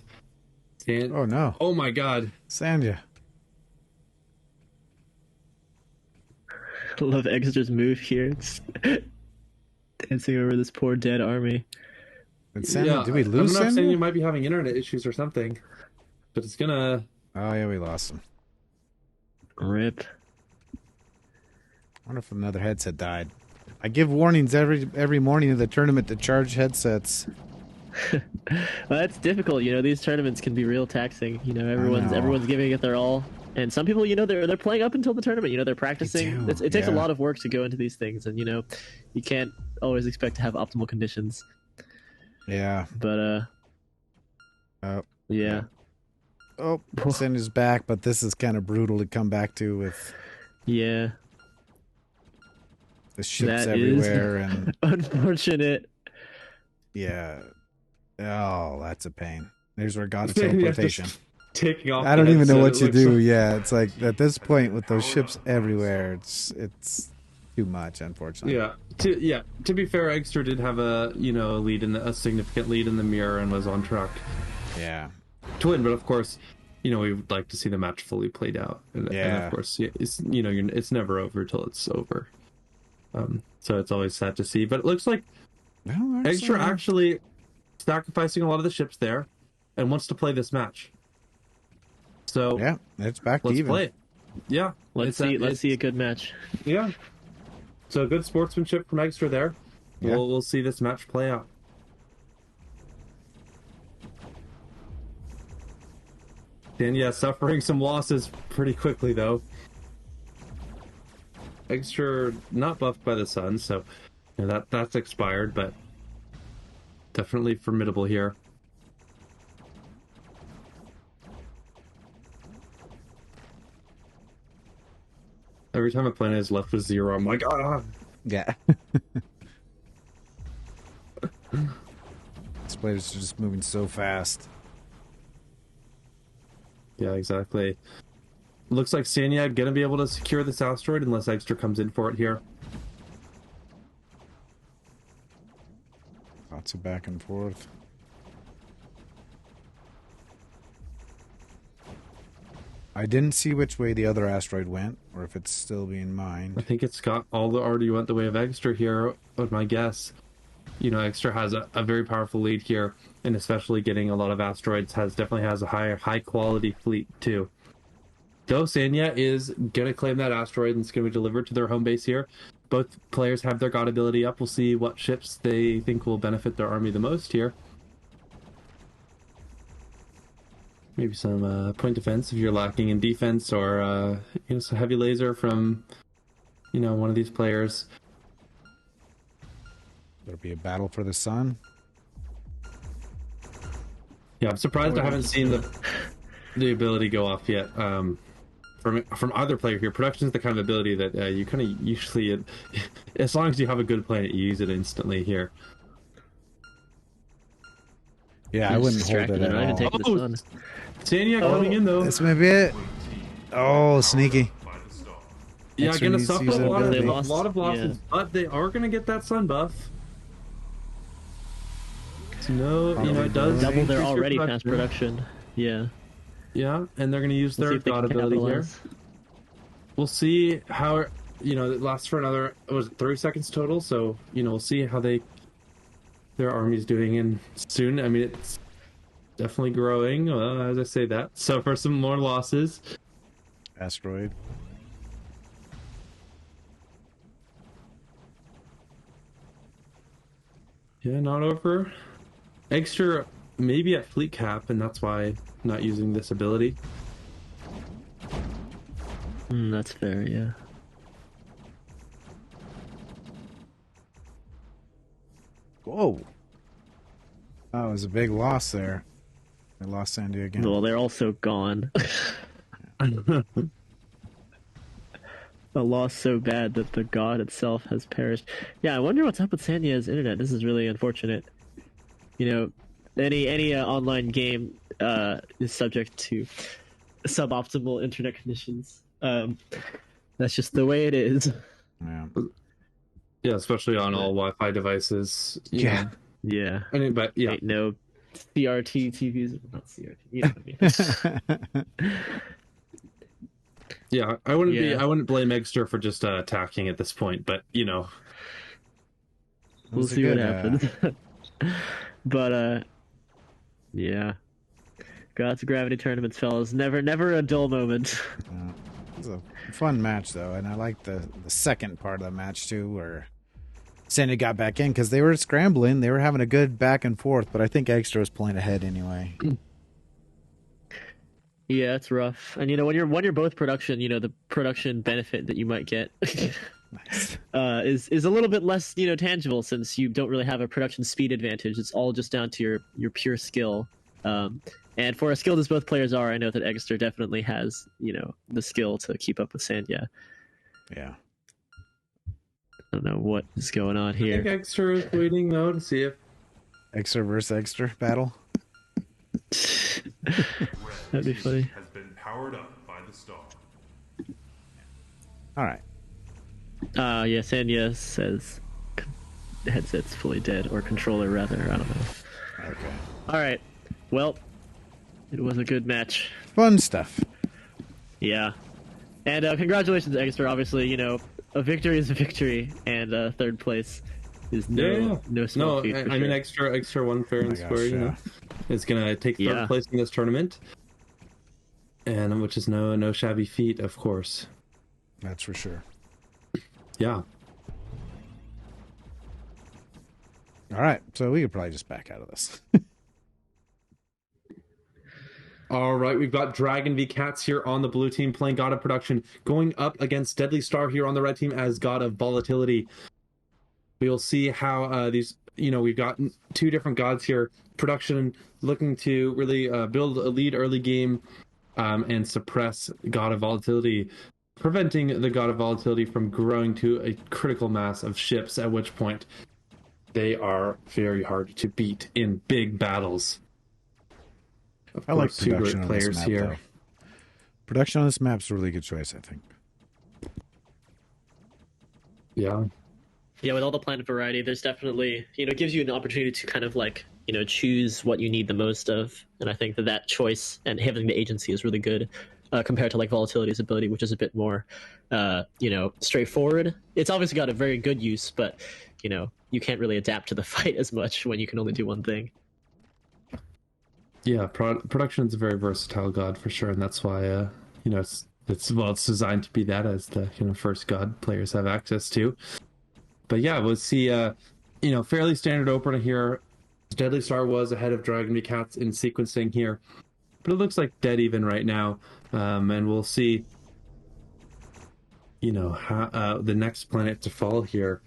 oh no! Oh my God, Sandyea. I love Eggster's move here. It's dancing over this poor dead army. And Sandyea, did we lose I'm not saying Sandyea? you might be having internet issues or something, but it's gonna. Oh yeah, we lost him. Rip. I wonder if another headset died. I give warnings every morning of the tournament to charge headsets. Well, that's difficult. You know, these tournaments can be real taxing. You know, everyone's giving it their all, and some people, you know, they're playing up until the tournament. You know, they're practicing. It takes a lot of work to go into these things, and you know, you can't always expect to have optimal conditions. Yeah. But yeah. Oh, Sandya's back, but this is kind of brutal to come back to with. Yeah. The ships That everywhere is and unfortunate. yeah. Oh, that's a pain. There's where God's teleportation. Taking off. I don't even know what to do. Yeah, it's like at this point with those ships everywhere, it's too much, unfortunately. Yeah. To be fair, Eggster did have a a significant lead in the mirror and was on track. Yeah. To win, but of course, you know, we would like to see the match fully played out, and of course, it's it's never over till it's over. So it's always sad to see, but it looks like Eggster actually sacrificing a lot of the ships there, and wants to play this match. So yeah, it's back to let's even. play it. Yeah, let's see a good match. Yeah, so good sportsmanship from Eggster there. Yeah. We'll see this match play out. Sandyea suffering some losses pretty quickly though. Eggster not buffed by the sun, so you know, that's expired, but definitely formidable here. Every time a planet is left with 0, I'm like, ah. Yeah. These players are just moving so fast. Yeah, exactly. Looks like Sandyea gonna be able to secure this asteroid unless Eggster comes in for it here. Lots of back and forth. I didn't see which way the other asteroid went, or if it's still being mined. I think it's got already went the way of Eggster here, would my guess. You know, Eggster has a very powerful lead here, and especially getting a lot of asteroids definitely has a high quality fleet too. Though Sandyea is gonna claim that asteroid and it's gonna be delivered to their home base here. Both players have their god ability up. We'll see what ships they think will benefit their army the most here. Maybe some point defense if you're lacking in defense, or some heavy laser from one of these players. There'll be a battle for the sun. Yeah, I'm surprised I haven't seen the ability go off yet. From either player here. Production is the kind of ability that you kind of usually, as long as you have a good planet, you use it instantly here. Yeah, I wouldn't hold it at all. Sandyea coming in though. This may be it. Oh, sneaky. Yeah, Extra gonna needs to suffer use a that lot ability. of losses, but they are gonna get that sun buff. No, it does Double their increase your already fast production. Yeah. Yeah, and they're gonna use We'll see their if they god can ability here. capitalize. We'll see how it lasts for another 30 seconds total. So we'll see how their army's doing in soon. I mean, it's definitely growing as I say that. Suffer some more losses. Asteroid. Yeah, not over. Eggster maybe at fleet cap, and that's why not using this ability. That's fair, yeah. Whoa. That was a big loss there. They lost Sandyea again. Well, they're also gone. A loss so bad that the god itself has perished. Yeah, I wonder what's up with Sandyea's internet. This is really unfortunate. Any online game is subject to suboptimal internet conditions. That's just the way it is. Yeah. Yeah, especially on all Wi-Fi devices. Yeah. Yeah. I mean, but yeah. Ain't no CRT TVs, not CRT. You know what I mean? Yeah, I wouldn't blame Eggster for just attacking at this point, but We'll see what happens. But yeah. Gods of Gravity tournaments, fellas. Never a dull moment. It was a fun match, though, and I liked the second part of the match, too, where Sandy got back in, because they were scrambling. They were having a good back and forth, but I think Eggster was pulling ahead anyway. Yeah, it's rough. And when you're both production, the production benefit that you might get is a little bit less tangible, since you don't really have a production speed advantage. It's all just down to your pure skill. And for as skilled as both players are, I know that Eggster definitely has the skill to keep up with Sandyea. Yeah. I don't know what is going on here. I think Eggster is waiting though to see if Eggster versus Eggster battle. That'd be funny. Has been powered up by the star. All right. Yeah, Sandyea says headset's fully dead, or controller rather. I don't know. Okay. All right. Well, it was a good match. Fun stuff. Yeah. And congratulations, Eggster. Obviously, a victory is a victory, and third place is no small feat. I mean, Eggster won fair and square. yeah. Is gonna take third place in this tournament, and which is no shabby feat, of course. That's for sure. Yeah. All right, so we could probably just back out of this. All right, we've got DragonvsCATS here on the blue team playing God of Production, going up against Deadly Star here on the red team as God of Volatility. We will see how these, we've got two different gods here. Production looking to really build a lead early game and suppress God of Volatility, preventing the God of Volatility from growing to a critical mass of ships, at which point they are very hard to beat in big battles. Of I like course, two production great on players this map, here. though. Production on this map's a really good choice, I think. Yeah. Yeah, with all the planet variety, there's definitely, it gives you an opportunity to kind of choose what you need the most of. And I think that choice and having the agency is really good compared to Volatility's ability, which is a bit more, straightforward. It's obviously got a very good use, but, you can't really adapt to the fight as much when you can only do one thing. Yeah, production is a very versatile god for sure, and that's why it's designed to be that, as the first god players have access to. But yeah, we'll see fairly standard opener here. Deadly Star was ahead of DragonvsCATS in sequencing here, but it looks like dead even right now, and we'll see how the next planet to fall here,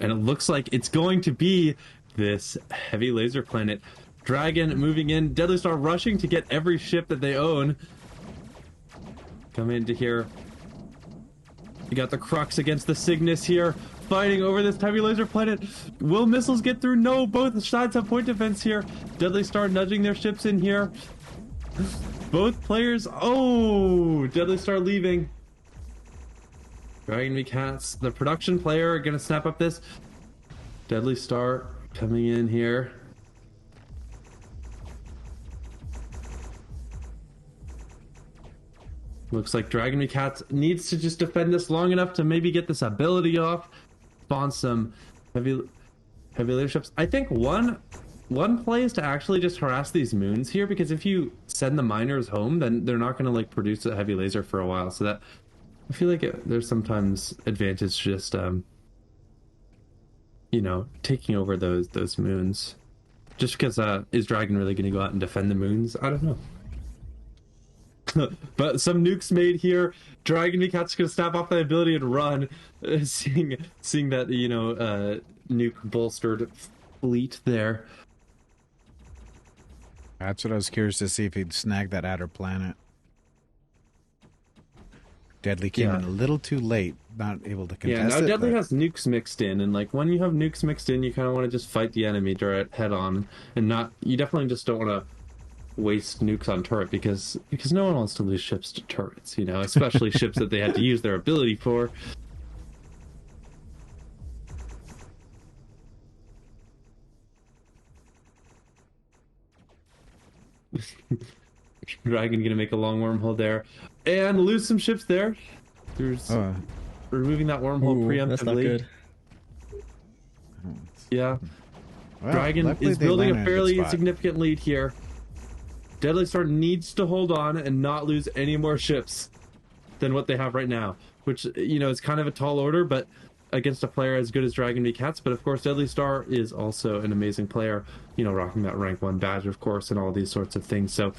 and it looks like it's going to be this heavy laser planet. Dragon moving in, Deadly Star rushing to get every ship that they own. Come into here. You got the Crux against the Cygnus here, fighting over this heavy laser planet. Will missiles get through? No, both sides have point defense here. Deadly Star nudging their ships in here. Both players, Deadly Star leaving. DragonvsCATS, the production player, gonna snap up this. Deadly Star coming in here. Looks like DragonvsCATS needs to just defend this long enough to maybe get this ability off. Spawn some heavy leaderships. I think one play is to actually just harass these moons here, because if you send the miners home, then they're not gonna like produce a heavy laser for a while. So that I feel like there's sometimes advantage just you know, taking over those moons. Just because is Dragon really gonna go out and defend the moons? I don't know. But some nukes made here. DragonvsCATS gonna snap off the ability and run, seeing that, you know, nuke bolstered fleet there. That's what I was curious to see, if he'd snag that outer planet. Deadly came in a little too late, not able to contest now it. Deadly has nukes mixed in, and like when you have nukes mixed in, you kind of want to just fight the enemy head on, and not. You definitely just don't want to waste nukes on turret, because no one wants to lose ships to turrets, you know, especially ships that they had to use their ability for. Dragon gonna make a long wormhole there and lose some ships there. There's removing that wormhole preemptively. That's not good. Yeah. Well, Dragon is they building landed a in good fairly spot. significant lead here. Deadly Star needs to hold on and not lose any more ships than what they have right now, which, you know, is kind of a tall order, but against a player as good as DragonvsCATS. But of course, Deadly Star is also an amazing player, you know, rocking that rank 1 badge, of course, and all these sorts of things. So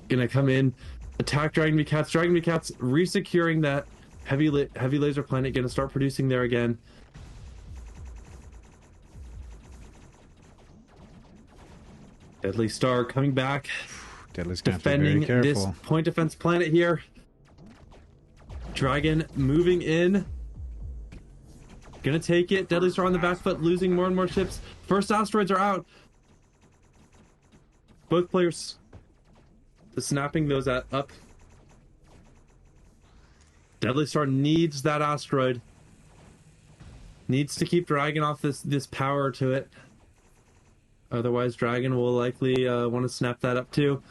gonna come in, attack DragonvsCATS. DragonvsCATS resecuring that heavy laser planet, gonna start producing there again. Deadly Star coming back, Deadly's gonna defending have to be very this careful. point defense planet here. Dragon moving in, gonna take it. Deadly Star on the back foot, losing more and more ships. First asteroids are out. Both players snapping those up. Deadly Star needs that asteroid. Needs to keep Dragon off this power to it. Otherwise, Dragon will likely want to snap that up too.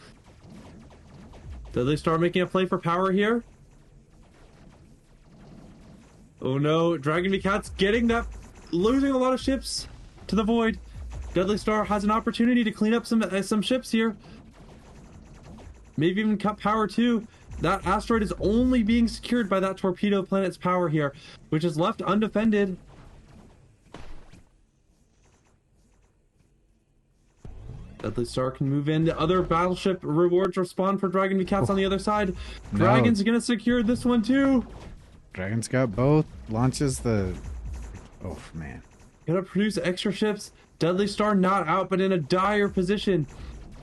Deadly Star making a play for power here. Oh no, DragonvsCATS getting that, losing a lot of ships to the void. Deadly Star has an opportunity to clean up some ships here. Maybe even cut power too. That asteroid is only being secured by that torpedo planet's power here, which is left undefended. Deadly Star can move in. The other battleship rewards respawn for DragonvsCATS on the other side. Dragon's gonna secure this one too. Dragon's got both. Launches the... Oh, man. Gonna produce extra ships. Deadly Star not out, but in a dire position.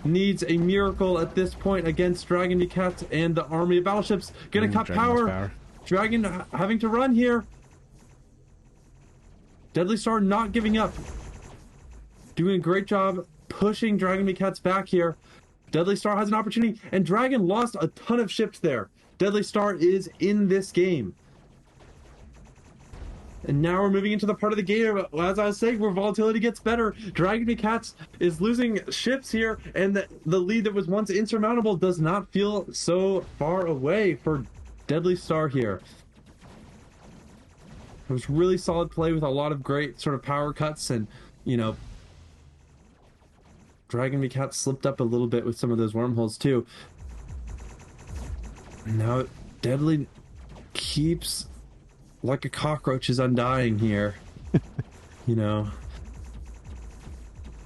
Needs a miracle at this point against DragonvsCATS and the army of battleships. Gonna cut power. Dragon having to run here. Deadly Star not giving up. Doing a great job pushing DragonvsCATS back here. Deadly Star has an opportunity, and Dragon lost a ton of ships there. Deadly Star is in this game. And now we're moving into the part of the game, as I was saying, where volatility gets better. DragonvsCATS is losing ships here, and the lead that was once insurmountable does not feel so far away for Deadly Star here. It was really solid play with a lot of great sort of power cuts, and, you know, DragonvsCATS slipped up a little bit with some of those wormholes too. Now Deadly keeps, like a cockroach, is undying here. You know,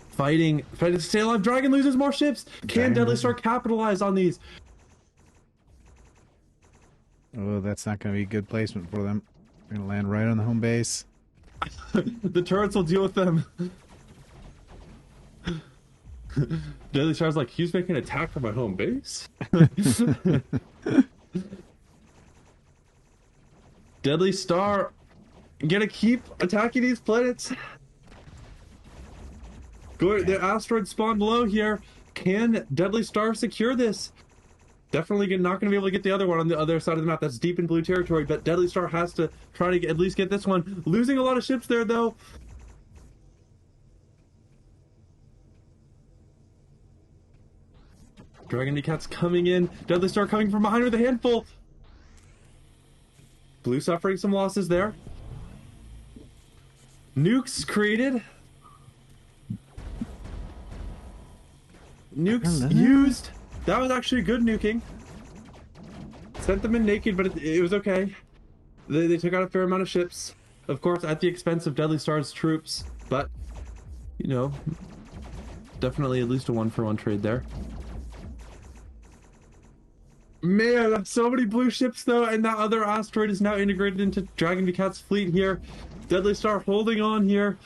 fighting to stay alive. Dragon loses more ships. Can Deadly Star capitalize on these? Oh, that's not going to be a good placement for them. They're going to land right on the home base. The turrets will deal with them. Deadly Star's like, he's making an attack from my home base. Deadly Star gonna keep attacking these planets. Go, the asteroid spawned below here. Can Deadly Star secure this? Definitely not going to be able to get the other one on the other side of the map. That's deep in blue territory, but Deadly Star has to try to at least get this one. Losing a lot of ships there, though. DragonvsCATS coming in. Deadly Star coming from behind with a handful. Blue suffering some losses there. Nukes created. Nukes used. That was actually good nuking. Sent them in naked, but it was okay. They took out a fair amount of ships. Of course, at the expense of Deadly Star's troops. But, you know, definitely at least a 1-for-1 trade there. Man, so many blue ships though, and that other asteroid is now integrated into DragonvsCATS' fleet here. Deadly Star holding on here.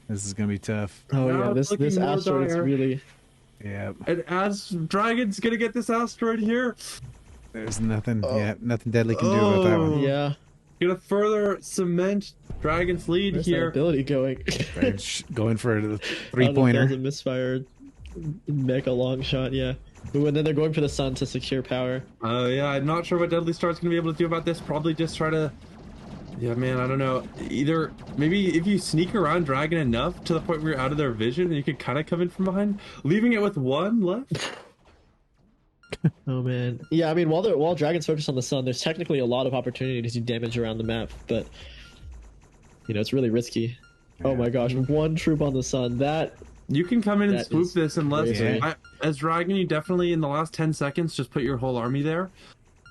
This is gonna be tough. Oh Now yeah, this asteroid is really. Yeah. And as Dragon's gonna get this asteroid here. There's nothing. Yeah, nothing Deadly can do about that one. Yeah. Gonna further cement Dragon's lead Where's here. that ability going? Going for the That was 3-pointer. a misfire. Make a long shot. Yeah. Ooh, and then they're going for the sun to secure power. Yeah, I'm not sure what Deadly Star's gonna be able to do about this. Probably just try to. Yeah, man, I don't know. Either maybe if you sneak around Dragon enough to the point where you're out of their vision, you could kind of come in from behind, leaving it with one left. Oh man. Yeah, I mean, while Dragon's focused on the sun, there's technically a lot of opportunity to do damage around the map, but you know it's really risky. Oh my gosh, one troop on the sun. That You can come in and That swoop is this unless crazy. as Dragon, you definitely in the last 10 seconds just put your whole army there.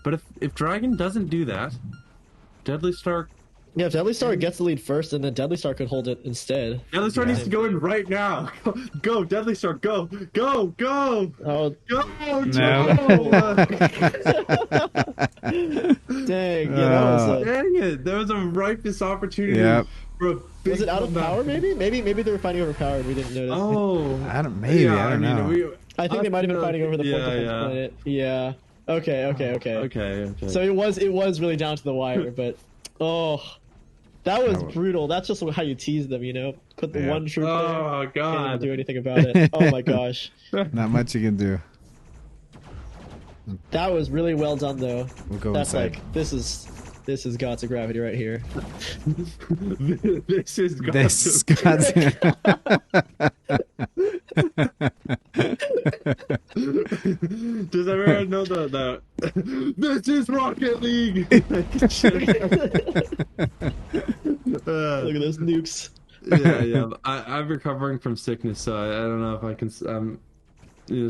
But if Dragon doesn't do that, Deadly Star yeah, if Deadly Star gets the lead first, and then Deadly Star could hold it instead. Deadly Star needs to go in right now. Go, Deadly Star, go, go, go, Oh go, No. dang! Yeah, that was a, Dang it! There was a ripest opportunity Yep. for a big was it out of comeback. power? Maybe they were fighting over power and we didn't notice. Oh, I don't. Maybe I don't know. I think they might have been fighting over the Yeah, fourth defense yeah. planet. Yeah. Okay. Okay. So it was really down to the wire, but that was That was- brutal. That's just how you tease them, you know. Put the Yeah. one troop there. Oh Can't God! even do anything about it. Oh my gosh, Not much you can do. that was really well done though. We'll go That's inside. like this is gods of gravity right here. This is This God's. Does everyone know the this is Rocket League? Look at those nukes. yeah. I'm recovering from sickness, so I don't know if I can.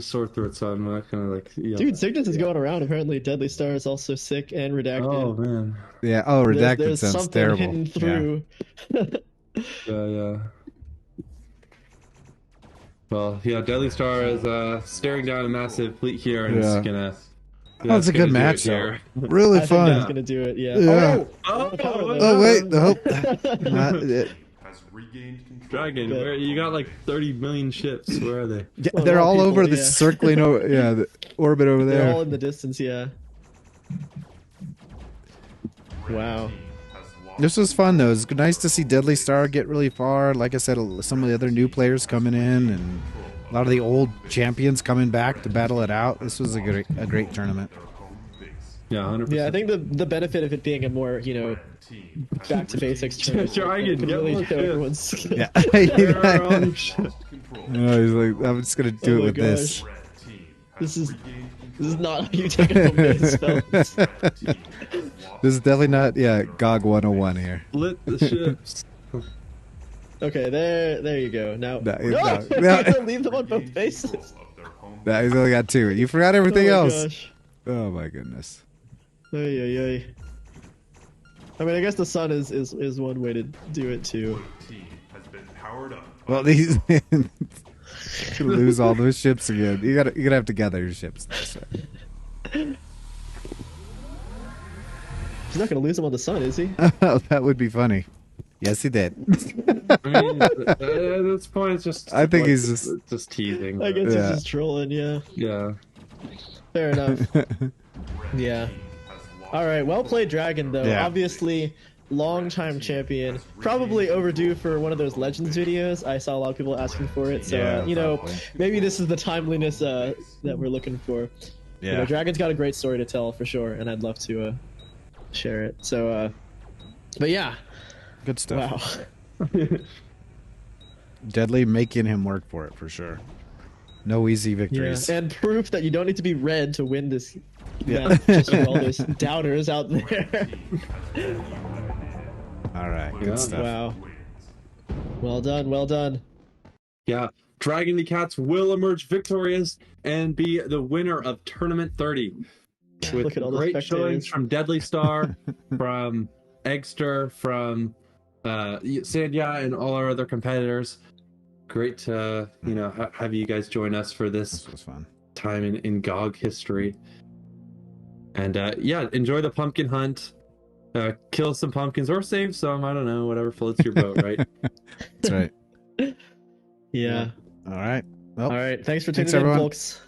Sore throat, so I'm not gonna like. Yell. Dude, sickness is going around. Apparently, Deadly Star is also sick and redacted. Oh man. Yeah. Oh, redacted There's sounds something terrible. hidden through. Yeah. Well, yeah. Deadly Star is staring down a massive fleet here, and Yeah. it's gonna. Oh, it's a good gonna do match, it though. here. Really I think fun. that's gonna do it. Yeah. Yeah. Oh, wait. Nope. Not it. Has regained control. Dragon, you got like 30 million ships. Where are they? Yeah, Well, they're more all people, over the yeah. circling. The orbit over They're all there. in the distance. Yeah. Wow. Has lost. This was fun though. It's nice to see Deadly Star get really far. Like I said, some of the other new players coming in, and a lot of the old champions coming back to battle it out. This was a great tournament. Their home base. Yeah, 100%. Yeah, I think the benefit of it being a more Team has back to basics tournament Dragon, could get really more show ships. everyone's skill. Yeah. Their own ship. lost control. He's like, I'm just gonna do Oh it my with this. gosh. Red team has This is- regained This is control. not how you take a home base, fellas. Team has lost. This is definitely not, GOG 101 here. Lit the ships. Okay, there you go. Now, No, no, no, you no. can't leave them on both Regained faces. control of their home Nah, he's only got 2. You forgot everything Oh my else. gosh. Oh my goodness. Ay. I mean, I guess the sun is one way to do it too. team has been powered up. Well, he's gonna lose all those ships again. You're gonna have to gather your ships. He's not gonna lose them on the sun, is he? That would be funny. Yes, he did. I mean, at this point, it's just. I think like, he's just teasing. I guess Yeah. he's just trolling. Yeah, Yeah. fair enough. Yeah. Has lost. All right, well played, Dragon. Though Yeah. obviously, long-time champion, probably overdue for one of those Legends videos. I saw a lot of people asking for it, so Yeah, probably. Maybe this is the timeliness that we're looking for. Yeah. Dragon's got a great story to tell for sure, and I'd love to share it. So, but yeah, Good stuff. wow. Deadly making him work for it for sure. No easy Yeah. victories. And proof that you don't need to be red to win this. Yeah. Yeah, just for all those doubters out there. All right, good Yeah. stuff. Wow. Well done, well done. Yeah, DragonvsCATS will emerge victorious and be the winner of Tournament 30. With Look at all the great spectators. showings from Deadly Star, from Eggester, from Sandyea, and all our other competitors. Great to have you guys join us for this This was fun. time in GOG history. And yeah, enjoy the pumpkin hunt. Kill some pumpkins or save some. I don't know, whatever floats your boat, right? That's right. Yeah. All right. Well, All right. Thanks for Thanks, tuning in, everyone. folks.